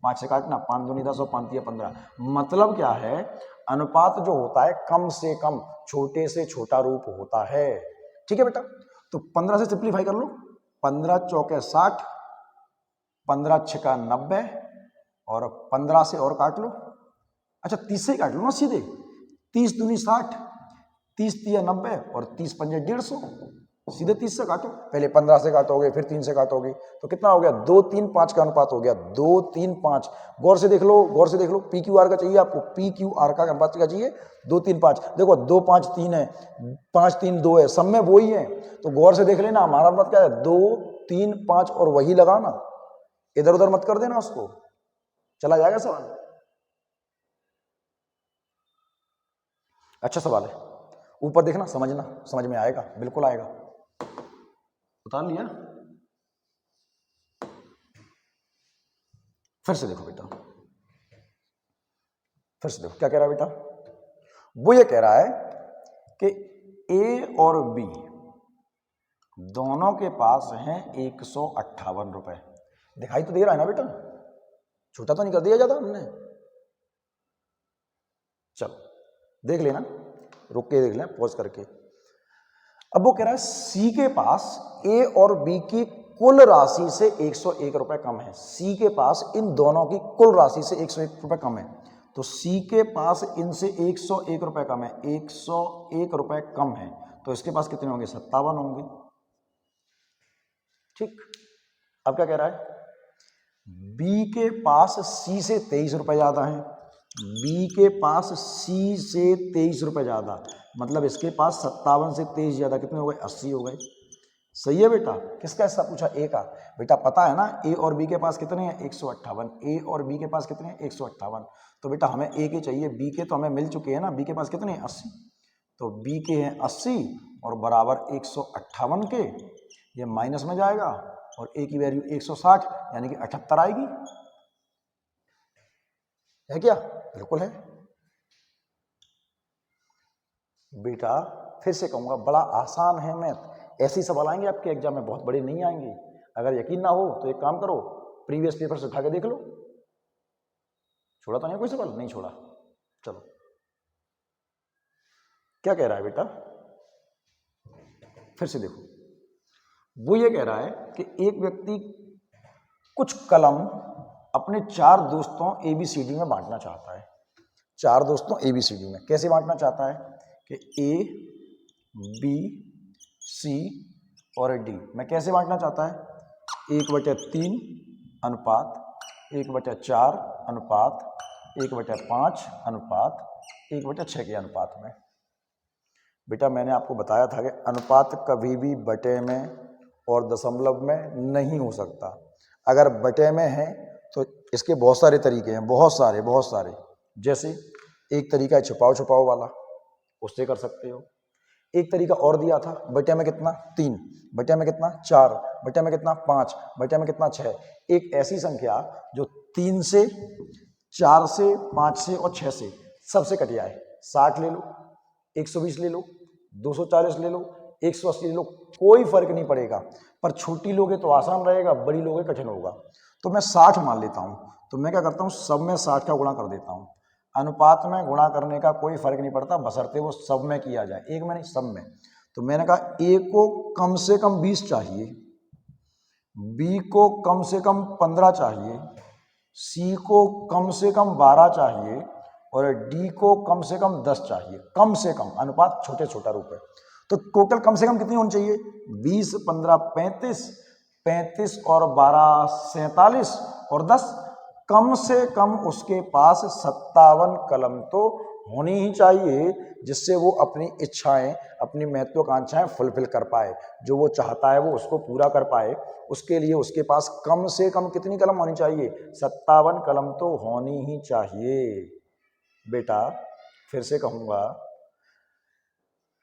5 से काटना, 5 दूनी 10 और 5 तिया 15। मतलब क्या है? अनुपात जो होता है कम से कम, छोटे से छोटा रूप होता है। ठीक है बेटा, तो 15 से सिंप्लीफाई कर लो, 15 चौके 60, 15 छक्का 90, और 15 से और काट लो, अच्छा 30 से काट लो ना सीधे, 30 दूनी 60, 30 तिया 90 और 30 पंजे 150, सीधे 30 से काटो। पहले 15 से काटोगे, फिर 3 से काटोगे, तो कितना हो गया? 2 3 5 का अनुपात हो गया, 2 3 5। गौर से देख लो, गौर से देख लो, पी क्यू आर का चाहिए आपको, पी क्यू आर का अनुपात क्या चाहिए? 2 3 5। देखो 2 5 3 है, 5 3 2 है, सब में वो ही है, तो गौर से देख लेना हमारा अनुपात क्या है? 2 3 5, और वही लगाना, इधर उधर मत कर देना उसको, चला जाएगा सवाल। अच्छा सवाल है, ऊपर देखना, समझना, समझ में आएगा, बिल्कुल आएगा। उतार लिया? फिर से देखो बेटा, फिर से देखो क्या कह रहा है बेटा। वो ये कह रहा है कि ए और बी दोनों के पास हैं 158 रुपए। दिखाई तो दे रहा है ना बेटा, छोटा तो नहीं कर दिया जाता हमने। चलो देख लेना, रुक के देख लें, पॉज करके। अब वो कह रहा है सी के पास ए और बी की कुल राशि से 101 रुपए कम है। सी के पास इन दोनों की कुल राशि से 101 रुपए कम है, तो सी के पास इनसे 101 रुपए कम है, 101 रुपए कम है, तो इसके पास कितने होंगे? 57 होंगे। ठीक, अब क्या कह रहा है? बी के पास सी से 23 रुपए ज्यादा है, बी के पास सी से 23 रुपए ज्यादा, मतलब इसके पास 57 से 23 ज्यादा, कितने हो गए? 80 हो गए। सही है बेटा। किसका हिस्सा पूछा? ए का। बेटा पता है ना ए और बी के पास कितने हैं? 158। ए और बी के पास कितने हैं? 158। तो बेटा हमें ए के चाहिए, बी के तो हमें मिल चुके हैं ना, बी के पास कितने हैं? 80। तो बी के हैं 80 और बराबर 158 के, ये माइनस में जाएगा, और ए की वैल्यू 160 यानी कि 78 आएगी। है क्या? बिल्कुल है बेटा। फिर से कहूंगा, बड़ा आसान है मैथ। ऐसे ही सवाल आएंगे आपके एग्जाम में, बहुत बड़े नहीं आएंगे। अगर यकीन ना हो तो एक काम करो, प्रीवियस पेपर से उठा के देख लो। छोड़ा तो नहीं कोई सवाल? नहीं छोड़ा। चलो क्या कह रहा है बेटा, फिर से देखो। वो ये कह रहा है कि एक व्यक्ति कुछ कलम अपने 4 दोस्तों ABCD में बांटना चाहता है। 4 दोस्तों ABCD में कैसे बांटना चाहता है कि A, B, C और D में कैसे बांटना चाहता है, 1/3 अनुपात 1/4 अनुपात 1/5 अनुपात 1/6 के अनुपात में। बेटा मैंने आपको बताया था कि अनुपात कभी भी बटे में और दशमलव में नहीं हो सकता। अगर बटे में है तो इसके बहुत सारे तरीके हैं, बहुत सारे। जैसे एक तरीका है छुपाओ छुपाओ वाला, उससे कर सकते हो। एक तरीका और दिया था, बटे में कितना 3, बटे में कितना 4, बटे में कितना 5, बटे में कितना 6। एक ऐसी संख्या जो 3 से 4 से 5 से और 6 से सबसे कटिया है। 60 ले लो, 120 ले लो, 240 ले लो, 180 ले लो, कोई फर्क नहीं पड़ेगा। पर छोटी लोगे तो आसान रहेगा, बड़ी लोगे कठिन होगा। तो मैं 60 मान लेता हूं। तो मैं क्या करता हूं, सब में 60 का गुणा कर देता हूं। अनुपात में गुणा करने का कोई फर्क नहीं पड़ता, बशर्ते वो सब में किया जाए, एक में नहीं सब में। तो मैंने कहा A को कम से कम 20 चाहिए, B को कम से कम 15 चाहिए, C को कम से कम 12 चाहिए और D को कम से कम 10 चाहिए। कम से कम, अनुपात छोटा रूप है। तो टोटल कम से कम कितनी होनी चाहिए, 20, 15, 35, 35 और 12 47 और 10, कम से कम उसके पास 57 कलम तो होनी ही चाहिए, जिससे वो अपनी इच्छाएं, अपनी महत्वाकांक्षाएं फुलफिल कर पाए। जो वो चाहता है वो उसको पूरा कर पाए, उसके लिए उसके पास कम से कम कितनी कलम होनी चाहिए, 57 कलम तो होनी ही चाहिए। बेटा फिर से कहूँगा,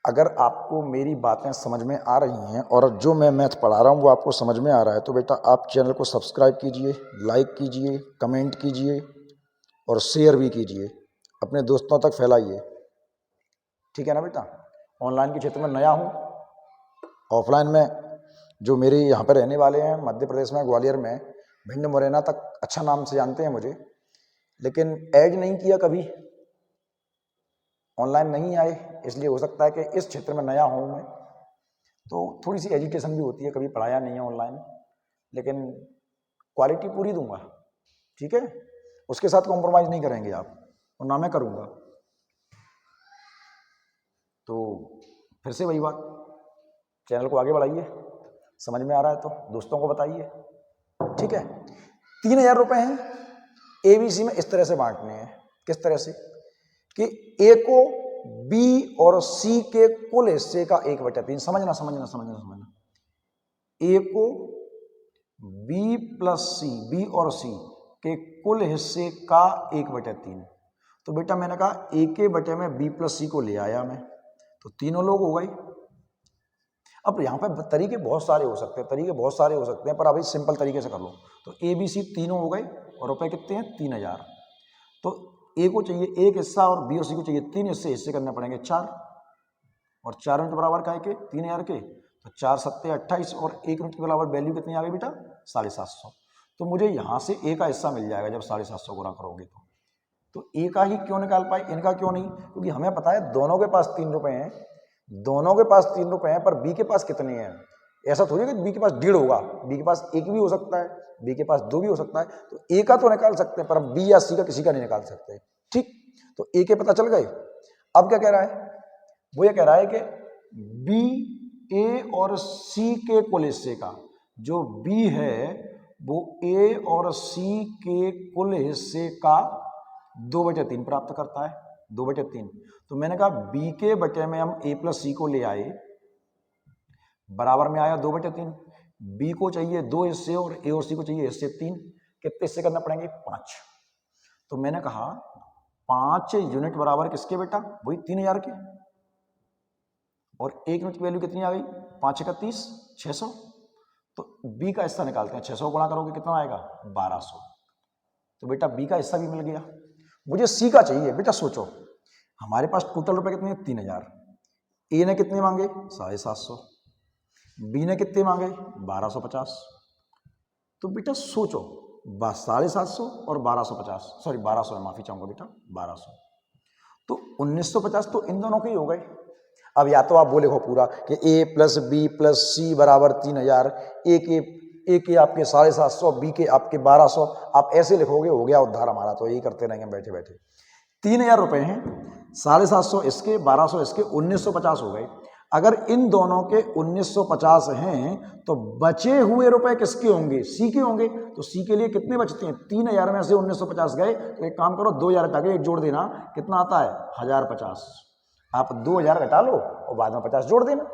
अगर आपको मेरी बातें समझ में आ रही हैं और जो मैं मैथ पढ़ा रहा हूँ वो आपको समझ में आ रहा है, तो बेटा आप चैनल को सब्सक्राइब कीजिए, लाइक कीजिए, कमेंट कीजिए और शेयर भी कीजिए, अपने दोस्तों तक फैलाइए। ठीक है ना बेटा। ऑनलाइन के क्षेत्र में नया हूँ, ऑफलाइन में जो मेरे यहाँ पर रहने वाले हैं मध्य प्रदेश में, ग्वालियर में, भिंड मुरैना तक अच्छा नाम से जानते हैं मुझे, लेकिन ऐड नहीं किया कभी, ऑनलाइन नहीं आए, इसलिए हो सकता है कि इस क्षेत्र में नया हूँ मैं, तो थोड़ी सी एजुकेशन भी होती है, कभी पढ़ाया नहीं है ऑनलाइन, लेकिन क्वालिटी पूरी दूंगा। ठीक है, उसके साथ कॉम्प्रोमाइज़ नहीं करेंगे आप, और ना मैं करूँगा। तो फिर से वही बात, चैनल को आगे बढ़ाइए, समझ में आ रहा है तो दोस्तों को बताइए। ठीक है, 3000 रुपये हैं, ABC में इस तरह से बांटने हैं। किस तरह से कि A को B और C के कुल हिस्से का 1/3, समझना। A को B प्लस C, B और C के कुल हिस्से का 1/3। तो बेटा मैंने कहा A के बटे में B प्लस C को ले आया मैं, तो तीनों लोग हो गए। अब यहाँ पर तरीके बहुत सारे हो सकते हैं, पर अभी सिंपल तरीके से कर लो। तो ABC तीनों हो गए और रुपए कितने हैं, 3000। तो A को चाहिए 1 हिस्सा और B और C को चाहिए 3 हिस्से करने पड़ेंगे 4, और 4 यूनिट बराबर काय के 3000 के, तो 4 सत्ते 28 और 1 यूनिट के बराबर वैल्यू कितनी आ गई बेटा, 750। तो मुझे यहाँ से A का हिस्सा मिल जाएगा जब 750 गुना करोगे तो A का ही क्यों निकाल पाए, इनका क्यों नहीं, क्योंकि हमें पता है दोनों के पास 3 रुपए हैं, पर B के पास कितने हैं। ऐसा थोड़ी है कि B के पास 1.5 होगा, B के पास 1 भी हो सकता है, B के पास 2 भी हो सकता है। तो A का तो निकाल सकते हैं, पर हम B या C का किसी का नहीं निकाल सकते। ठीक, तो A के पता चल गए। अब क्या कह रहा है, वो ये कह रहा है कि B, A और C के कुल हिस्से का, जो B है वो A और C के कुल हिस्से का 2/3 प्राप्त करता है, 2/3। तो मैंने कहा B के बटे में हम A प्लस C को ले आए, बराबर में आया 2/3। B को चाहिए 2 हिस्से और A और C को चाहिए हिस्से 3, कितने हिस्से करना पड़ेंगे, 5। तो मैंने कहा 5 यूनिट बराबर किसके बेटा, वही 3000 के, और 1 यूनिट की वैल्यू कितनी आ गई, 5 31 600। तो B का हिस्सा निकालते हैं, 600 गुणा करोगे कितना आएगा, 1200। तो बेटा B का हिस्सा भी मिल गया। मुझे C का चाहिए। बेटा सोचो, हमारे पास टोटल रुपए कितने हैं, 3000। A ने कितने मांगे, 750, B ने कितने मांगे, 1250। तो बेटा सोचो, 750 और 1250, सॉरी 1200 है, माफी चाहूंगा बेटा, 1200। तो 1950 तो इन दोनों के ही हो गए। अब या तो आप वो लिखो पूरा कि A plus B plus C बराबर 3000, ए के आपके 750, बी के आपके 1200, आप ऐसे लिखोगे हो गया उद्धार हमारा। तो यही करते रहेंगे बैठे बैठे। 3000 रुपये हैं, 750 इसके, 1200 इसके, 1950 हो गए। अगर इन दोनों के 1950 हैं तो बचे हुए रुपए किसके होंगे? सी के होंगे। तो सी के लिए कितने बचते हैं? 3000 में से 1950 गए तो एक काम करो 2000 हटा के एक जोड़ देना, कितना आता है? 1050। आप 2000 घटा लो और बाद में 50 जोड़ देना,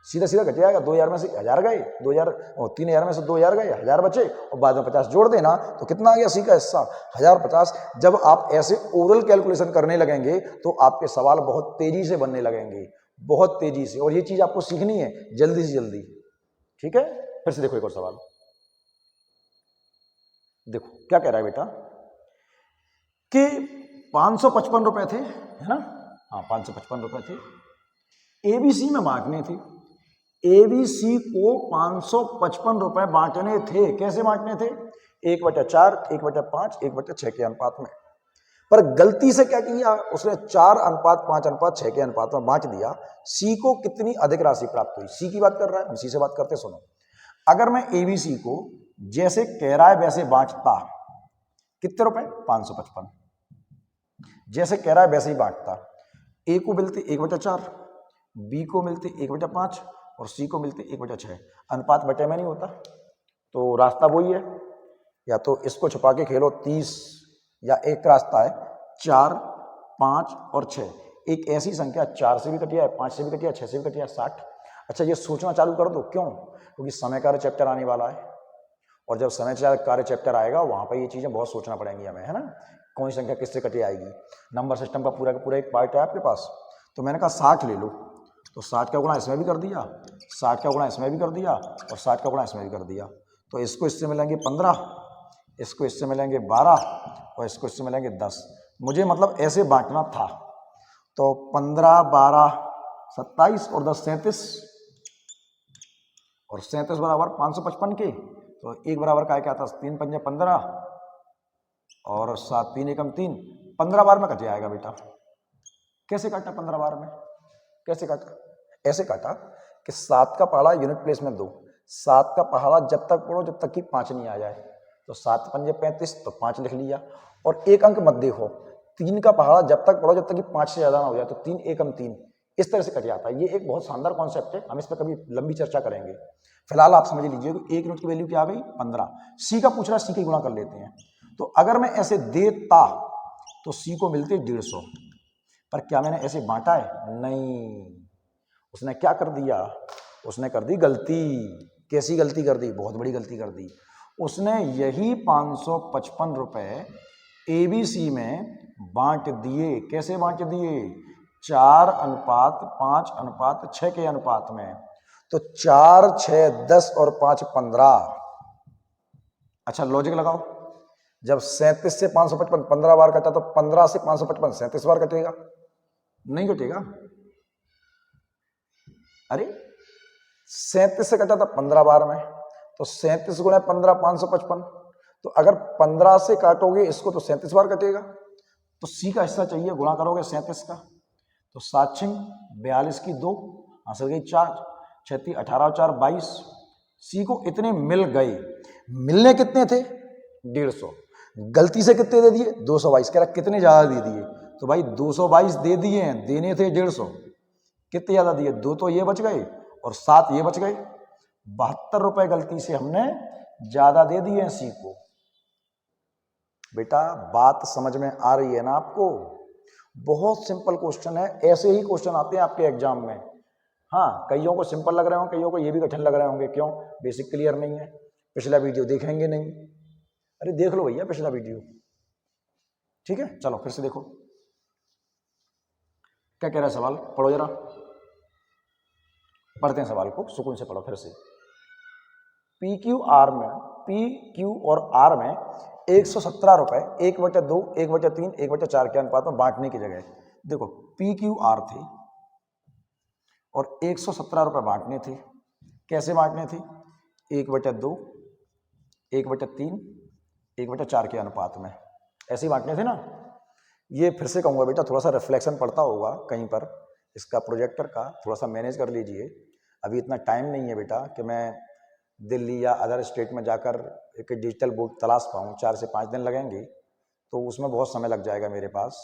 सीधा सीधा घट जाएगा। 2000 में से 1000 गए, 2000 और 3000 में से 2000 गए, 1000 बचे और बाद में 50 जोड़ देना, तो कितना आ गया सी का हिस्सा? 1050। जब आप ऐसे ओरल कैलकुलेशन करने लगेंगे तो आपके सवाल बहुत तेजी से बनने लगेंगे, बहुत तेजी से। और ये चीज आपको सीखनी है जल्दी से जल्दी, ठीक है? फिर से देखो एक और सवाल, देखो क्या कह रहा है बेटा कि 555 रुपए थे, है ना? हाँ 555 रुपए थे, एबीसी में बांटने थे। एबीसी को 555 रुपए बांटने थे। कैसे बांटने थे? 1/4, 1/5, 1/6 के अनुपात में। पर गलती से क्या किया उसने? 4:5:6 के अनुपात में बांट दिया। सी को कितनी अधिक राशि प्राप्त हुई? सी की बात कर रहा है, हम सी से बात करते। सुनो, अगर मैं एबीसी को जैसे कह रहा है वैसे बांटता, कितने रुपए? 555। जैसे कह रहा है वैसे ही बांटता, ए को मिलते 1/4, बी को मिलते 1/5 और सी को मिलते 1/6। अनुपात बटे में नहीं होता, तो रास्ता वही है, या तो इसको छुपा के खेलो 30, या एक रास्ता है 4, 5 और 6। एक ऐसी संख्या 4 से भी कटिया है, 5 से भी कटिया, 6 से भी कटिया, 60। अच्छा ये सोचना चालू कर दो, क्यों? क्योंकि समय कार्य चैप्टर आने वाला है, और जब समय कार्य चैप्टर आएगा वहां पर ये चीजें बहुत सोचना पड़ेंगी हमें, है ना? कौन सी संख्या किससे कटी आएगी। नंबर सिस्टम का पूरा एक पार्ट है आपके पास। तो मैंने कहा 60 ले लो, तो 60 का गुणा इसमें भी कर दिया, 60 का गुणा इसमें भी कर दिया और 60 का गुणा इसमें भी कर दिया। तो इसको इससे मिलेंगे 15, इसको इससे मिलेंगे 12 और इसको इससे मिलेंगे 10। मुझे मतलब ऐसे बांटना था। तो 15, 12, 27 और 10 37, और 37 बराबर 555 के। तो एक बराबर का क्या था? 3 पंजे 15 और 7 3 एकम 3, 15 बार में कट जाएगा बेटा। कैसे काटा 15 बार में? कैसे काटा? ऐसे काटा कि 7 का पहाड़ा यूनिट प्लेस में दो, 7 का पहाड़ा जब तक पढ़ो जब तक कि 5 नहीं आ जाए। तो 7 पंजे 35, तो 5 लिख लिया। और एक अंक मत देखो, 3 का पहाड़ा जब तक पढ़ो जब तक कि 5 से ज्यादा ना हो जाए, तो 3 एकम 3, इस तरह से कट जाता है। ये एक बहुत शानदार कॉन्सेप्ट है, हम इस पर कभी लंबी चर्चा करेंगे। फिलहाल आप समझ लीजिए कि 1 यूनिट की वैल्यू क्या आ गई? 15। सी का पूछ रहा है, सी के गुणा कर लेते हैं। तो अगर मैं ऐसे देता तो सी को मिलते 150, पर क्या मैंने ऐसे बांटा है? नहीं। उसने क्या कर दिया? उसने कर दी गलती। कैसी गलती कर दी? बहुत बड़ी गलती कर दी। उसने यही 555 रुपए एबीसी में बांट दिए। कैसे बांट दिए? 4:5:6 के अनुपात में। तो 4, 6, 10 और 5 15। अच्छा लॉजिक लगाओ, जब 37 से 555 15 बार कटा तो 15 से 555 37 बार कटेगा? नहीं कटेगा। अरे 37 से कटा था 15 बार में, तो 37 गुणा 15 555। तो अगर 15 से काटोगे इसको तो 37 बार कटेगा। तो सी का हिस्सा चाहिए, गुणा करोगे 37 का, तो 7 6 42 की 2 हासिल गई 4, 36 18 4 22। सी को इतने मिल गए। मिलने कितने थे? 150। गलती से कितने दे दिए? 222। कह रहा कितने ज्यादा दे दिए? तो भाई 222 दे दिए हैं, देने थे 150। कितने ज्यादा दिए? 2 तो ये बच गए और 7 ये बच गए। 72 रुपए गलती से हमने ज्यादा दे दिए हैं सी को। बेटा बात समझ में आ रही है ना आपको? बहुत सिंपल क्वेश्चन है, ऐसे ही क्वेश्चन आते हैं आपके एग्जाम में। हाँ कईयों को सिंपल लग रहे होंगे, कईयों को ये भी कठिन लग रहे होंगे। क्यों? बेसिक क्लियर नहीं है, पिछला वीडियो देखेंगे नहीं। अरे देख लो भैया पिछला वीडियो, ठीक है? चलो फिर से देखो क्या कह रहा है सवाल, पढ़ो जरा, पढ़ते हैं सवाल को, सुकून से पढ़ो फिर से। पी क्यू और आर में 117 रुपए 1/2, 1/3, 1/4 के अनुपात में बांटने की जगह देखो पी क्यू आर थे और 117 रुपए बांटने थे। कैसे बांटने थे? 1/2, 1/3, 1/4 के अनुपात में, ऐसे ही बांटने थे ना। ये फिर से कहूँगा बेटा, थोड़ा सा रिफ्लेक्शन पड़ता होगा कहीं पर, इसका प्रोजेक्टर का थोड़ा सा मैनेज कर लीजिए। अभी इतना टाइम नहीं है बेटा कि मैं दिल्ली या अदर स्टेट में जाकर एक डिजिटल बोर्ड तलाश पाऊँ, 4 से 5 दिन लगेंगे, तो उसमें बहुत समय लग जाएगा मेरे पास।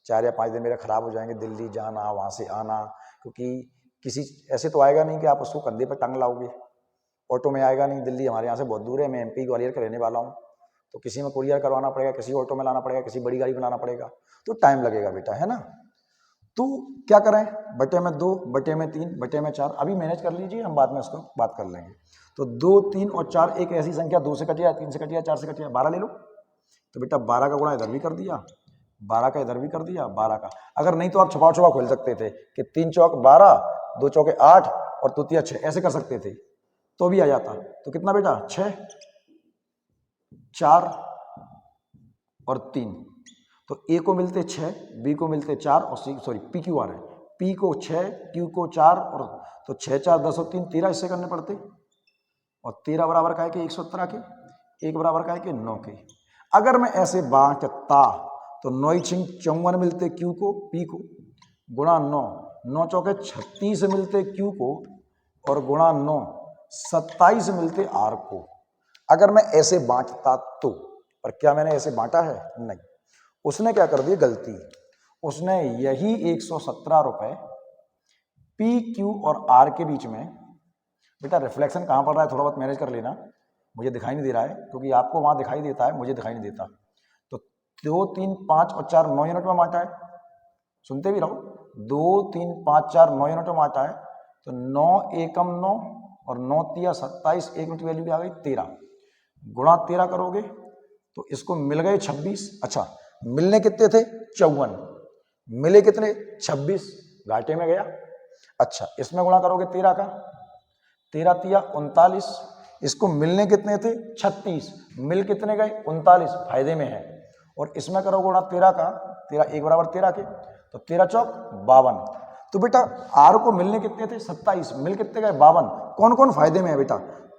4 या 5 दिन मेरे ख़राब हो जाएंगे, दिल्ली जाना, वहाँ से आना, क्योंकि किसी ऐसे तो आएगा नहीं कि आप उसको कंधे पर टांग लाओगे, ऑटो में आएगा नहीं। दिल्ली हमारे यहाँ से बहुत दूर है, मैं MP ग्वालियर का रहने वाला हूँ, तो किसी में कुरियर करवाना पड़ेगा, किसी ऑटो में लाना पड़ेगा, किसी बड़ी गाड़ी में लाना पड़ेगा, तो टाइम लगेगा बेटा, है ना। तो क्या करें, बटे में 2, बटे में 3, बटे में 4, अभी मैनेज कर लीजिए, हम बाद में इसको बात कर लेंगे। तो 2, 3 और 4 एक ऐसी संख्या, 2 से कटिया, 3 से कटिया, 4 से कटिया, 12 ले लो। तो बेटा 12 का गुणा इधर भी कर दिया, 12 का इधर भी कर दिया, 12 का। अगर नहीं तो आप छुपा छुपा खोल सकते थे कि 3 चौक 12, 2 चौके 8 और तूतिया 6, ऐसे कर सकते थे, तो भी आ जाता। तो कितना बेटा, 6, 4 और 3। तो A को मिलते 6, B को मिलते 4 और P Q R है, P को 6, Q को 4, और तो 6, 4, 10 और 3, 13 हिस्से करने पड़ते, और 13 बराबर का है कि 117 के, 1 बराबर का है कि 9 के। अगर मैं ऐसे बांटता तो 9 6 54 मिलते Q को, P को, गुणा 9, 9 चौके 36 मिलते Q को, और गुणा 9 27 मिलते R को। अगर मैं ऐसे बांटता तो, पर क्या मैंने ऐसे बांटा है? नहीं। उसने क्या कर दी गलती, उसने यही 117 रुपए P, Q और R के बीच में, बेटा रिफ्लेक्शन कहाँ पड़ रहा है, थोड़ा बहुत मैनेज कर लेना, मुझे दिखाई नहीं दे रहा है, क्योंकि आपको वहाँ दिखाई देता है, मुझे दिखाई नहीं देता। तो 2, 3, 5 और 4 9 यूनिट में बांटा है, सुनते भी रहो, 2, 3, 5, 4 9 यूनिट में बांटा है। तो 9 एकम 9 और 9 तिया 27, 1 यूनिट की वैल्यू भी आ गई 13, गुणा 13 करोगे तो इसको मिल गए 26। अच्छा, मिलने कितने थे? 54, मिले कितने? 26, घाटे में गया। अच्छा, इसमें गुणा करोगे 13 का, 13 तिया 39, इसको मिलने कितने थे? 36, मिल कितने गए? 39, फायदे में है। और इसमें करो गुणा 13 का, 13 1 बराबर 13 के, तो 13 चौक 52। तो बेटा R को मिलने कितने थे? 27, मिल कितने गए? 52। कौन कौन फायदे में है बेटा?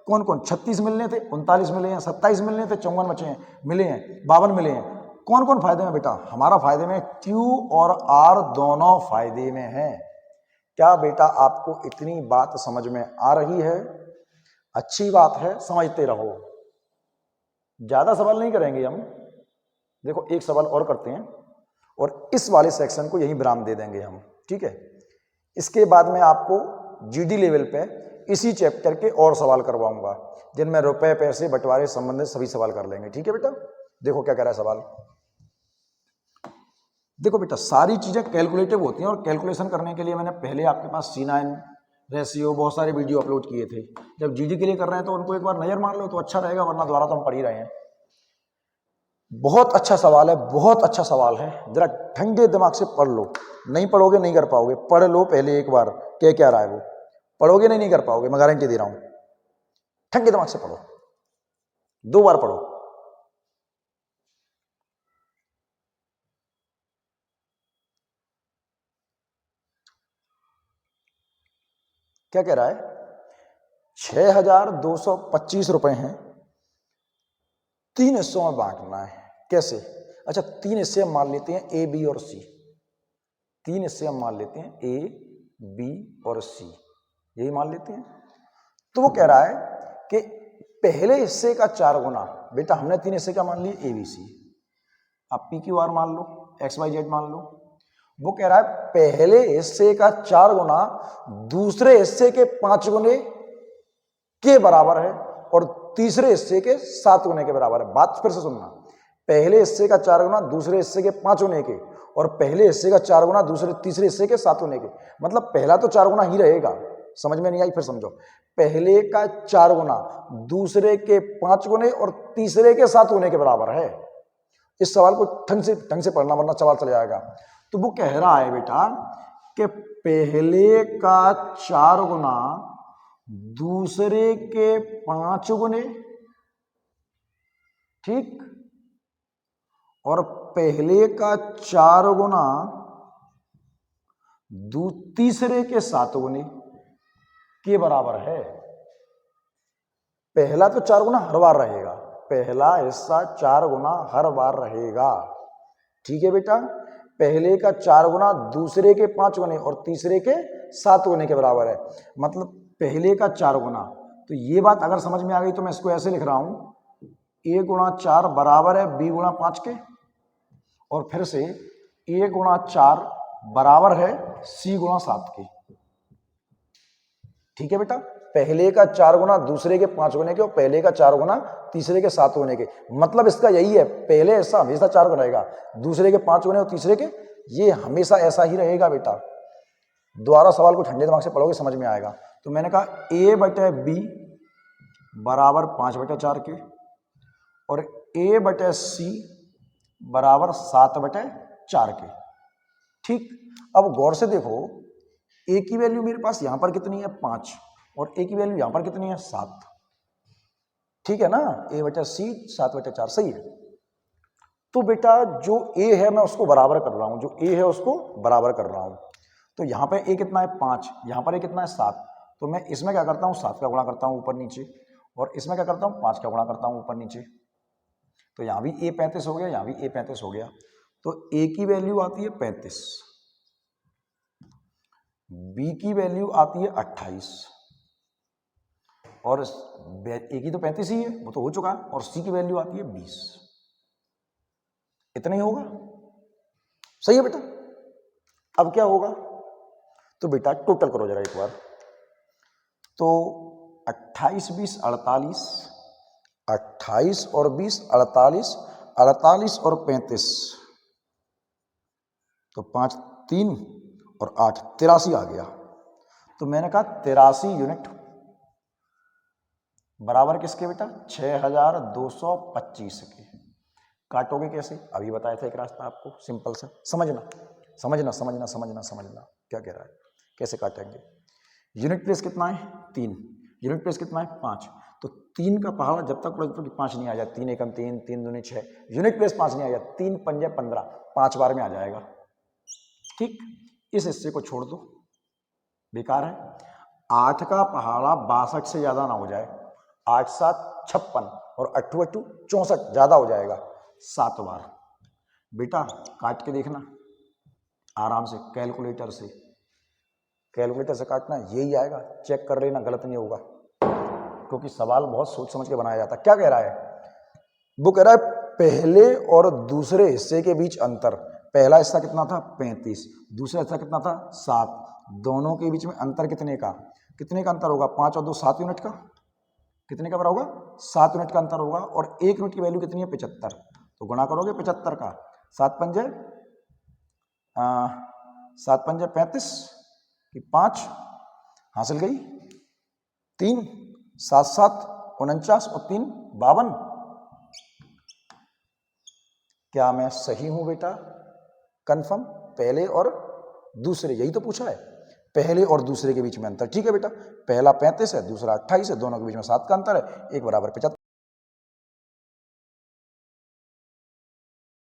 कौन कौन? 36 मिलने थे, 39 मिले हैं, 27 मिलने थे, 54 बचे हैं, मिले हैं, 52 मिले हैं। कौन कौन फायदे में बेटा? हमारा फायदे में, Q और R दोनों फायदे में है। क्या बेटा आपको इतनी बात समझ में आ रही है? अच्छी बात है, समझते रहो, ज्यादा सवाल नहीं करेंगे हम। देखो एक सवाल और करते हैं, और इस वाले सेक्शन को यहीं विराम दे देंगे हम, ठीक है। इसके बाद में आपको GD लेवल पे इसी चैप्टर के और सवाल करवाऊंगा, जिनमें रुपए पैसे बंटवारे संबंधित सभी सवाल कर लेंगे, ठीक है बेटा। देखो क्या कह रहा है सवाल। देखो बेटा, सारी चीजें कैलकुलेटिव होती हैं, और कैलकुलेशन करने के लिए मैंने पहले आपके पास C9 रेशियो बहुत सारे वीडियो अपलोड किए थे। जब GD के लिए कर रहे हैं तो उनको एक बार नजर मार लो तो अच्छा रहेगा, वरना दोबारा तो हम पढ़ ही रहे हैं। बहुत अच्छा सवाल है, बहुत अच्छा सवाल है, जरा ठंडे दिमाग से पढ़ लो। नहीं पढ़ोगे नहीं कर पाओगे, पढ़ लो पहले एक बार क्या रहा है वो, पढ़ोगे नहीं कर पाओगे, मैं गारंटी दे रहा हूं। ठंडे दिमाग से पढ़ो, 2 बार पढ़ो। क्या कह रहा है? 6,225 रुपए हैं, 3 हिस्सों में बांटना है। कैसे? अच्छा, 3 हिस्से हम मान लेते हैं A, B और C। 3 हिस्से हम मान लेते हैं A, B और C, यही मान लेते हैं। तो वो कह रहा है कि पहले हिस्से का 4 गुना, बेटा हमने 3 हिस्से क्या मान लिए? A, B, C। आप P, Q, R मान लो, X, Y, Z मान लो। वो कह रहा है पहले हिस्से का 4 गुना दूसरे हिस्से के 5 गुने के बराबर है, और तीसरे हिस्से के 7 गुने के बराबर है। बात फिर से सुनना, पहले हिस्से का 4 गुना दूसरे हिस्से के 5 गुने के, और पहले हिस्से का 4 गुना तीसरे हिस्से के 7 गुने के। मतलब पहला तो 4 गुना ही रहेगा। समझ में नहीं आई? फिर समझो, पहले का 4 गुना दूसरे के 5 गुने और तीसरे के 7 गुने के बराबर है। इस सवाल को ढंग से पढ़ना, वरना सवाल चल जाएगा। तो वो कह रहा है बेटा कि पहले का 4 गुना दूसरे के 5 गुने, ठीक, और पहले का 4 गुना तीसरे के 7 गुने के बराबर है। पहला तो 4 गुना हर बार रहेगा, पहला हिस्सा 4 गुना हर बार रहेगा, ठीक है बेटा। पहले का 4 गुना दूसरे के 5 गुने और तीसरे के 7 गुने के बराबर है। मतलब पहले का 4 गुना, तो ये बात अगर समझ में आ गई तो मैं इसको ऐसे लिख रहा हूं, a गुणा 4 बराबर है b गुणा 5 के, और फिर से a गुणा 4 बराबर है c गुणा 7 के। ठीक है बेटा, पहले का 4 गुना दूसरे के 5 गुने के और पहले का 4 गुना तीसरे के 7 गुने के। मतलब इसका यही है, पहले ऐसा हमेशा 4 गुना रहेगा, दूसरे के 5 गुने और तीसरे के, ये हमेशा ऐसा ही रहेगा बेटा। दोबारा सवाल को ठंडे दिमाग से पढ़ोगे समझ में आएगा। तो मैंने कहा a बटे b बराबर 5 बटे 4 के और a बटे c बराबर 7 बटे 4 के। ठीक, अब गौर से देखो, a की वैल्यू मेरे पास यहां पर कितनी है 5 और a की वैल्यू यहां पर कितनी है 7। ठीक है ना, a बटे c 7 बटे 4 सही है। तो बेटा जो a है मैं उसको बराबर कर रहा हूं, जो a है उसको बराबर कर रहा हूं। तो यहां पे a कितना है 5, यहां पर a कितना है 7। तो मैं इसमें क्या करता हूं 7 का गुणा करता हूं ऊपर नीचे, और इसमें क्या करता हूं 5 का गुणा करता हूं ऊपर नीचे। तो यहां भी a 35 हो गया, यहां भी a 35 हो गया। तो a की वैल्यू आती है 35, b की वैल्यू आती है 28 और a की तो 35 ही है, वो तो हो चुका, और c की वैल्यू आती है 20। इतना ही होगा, सही है बेटा। अब क्या होगा, तो बेटा टोटल करो जरा एक बार। तो 28 20 48, 28 और 20 48, 48 और 35, तो 5 3 और 8 83 आ गया। तो मैंने कहा 83 यूनिट बराबर किसके बेटा 6225 के। काटोगे कैसे, अभी बताया था एक रास्ता आपको, सिंपल सा, समझना समझना समझना समझना समझना क्या कह रहा है, कैसे काटेंगे। यूनिट प्लेस कितना है 3, यूनिट प्लेस कितना है 5। तो 3 का पहाड़ा जब तक पढ़ो कि 5 नहीं आ जाए, 3 एकम 3, 3 दूनी 6, यूनिट प्लेस 5 नहीं आ जाए, 3 पंजे 15, 5 बार में आ जाएगा। ठीक, इस हिस्से को छोड़ दो, बेकार है। 8 का पहाड़ा 62 से ज्यादा ना हो जाए, 8 7 56 और 8 8 64 ज्यादा हो जाएगा, 7 बार। बेटा काट के देखना आराम से, कैलकुलेटर से, कैलकुलेटर से काटना, यही आएगा, चेक कर लेना, गलत नहीं होगा, क्योंकि सवाल बहुत सोच समझ के बनाया जाता है। क्या कह रहा है, वो कह रहा है पहले और दूसरे हिस्से के बीच अंतर। पहला हिस्सा कितना था 35, दूसरा हिस्सा कितना था 7, दोनों के बीच में अंतर कितने का अंतर होगा, 5 और 2 7 यूनिट का, कितने का बराबर होगा 7 यूनिट का अंतर होगा। और 1 यूनिट की वैल्यू कितनी है 75, तो गुणा करोगे 75 का, 7 पंजे 35 की 5 हासिल गई, 3 7 7 49 और 3 52। क्या मैं सही हूं बेटा, कंफर्म। पहले और दूसरे, यही तो पूछा है, पहले और दूसरे के बीच में अंतर। ठीक है बेटा, पहला 35 है, दूसरा 28 है, दोनों के बीच में 7 का अंतर है, एक बराबर 75।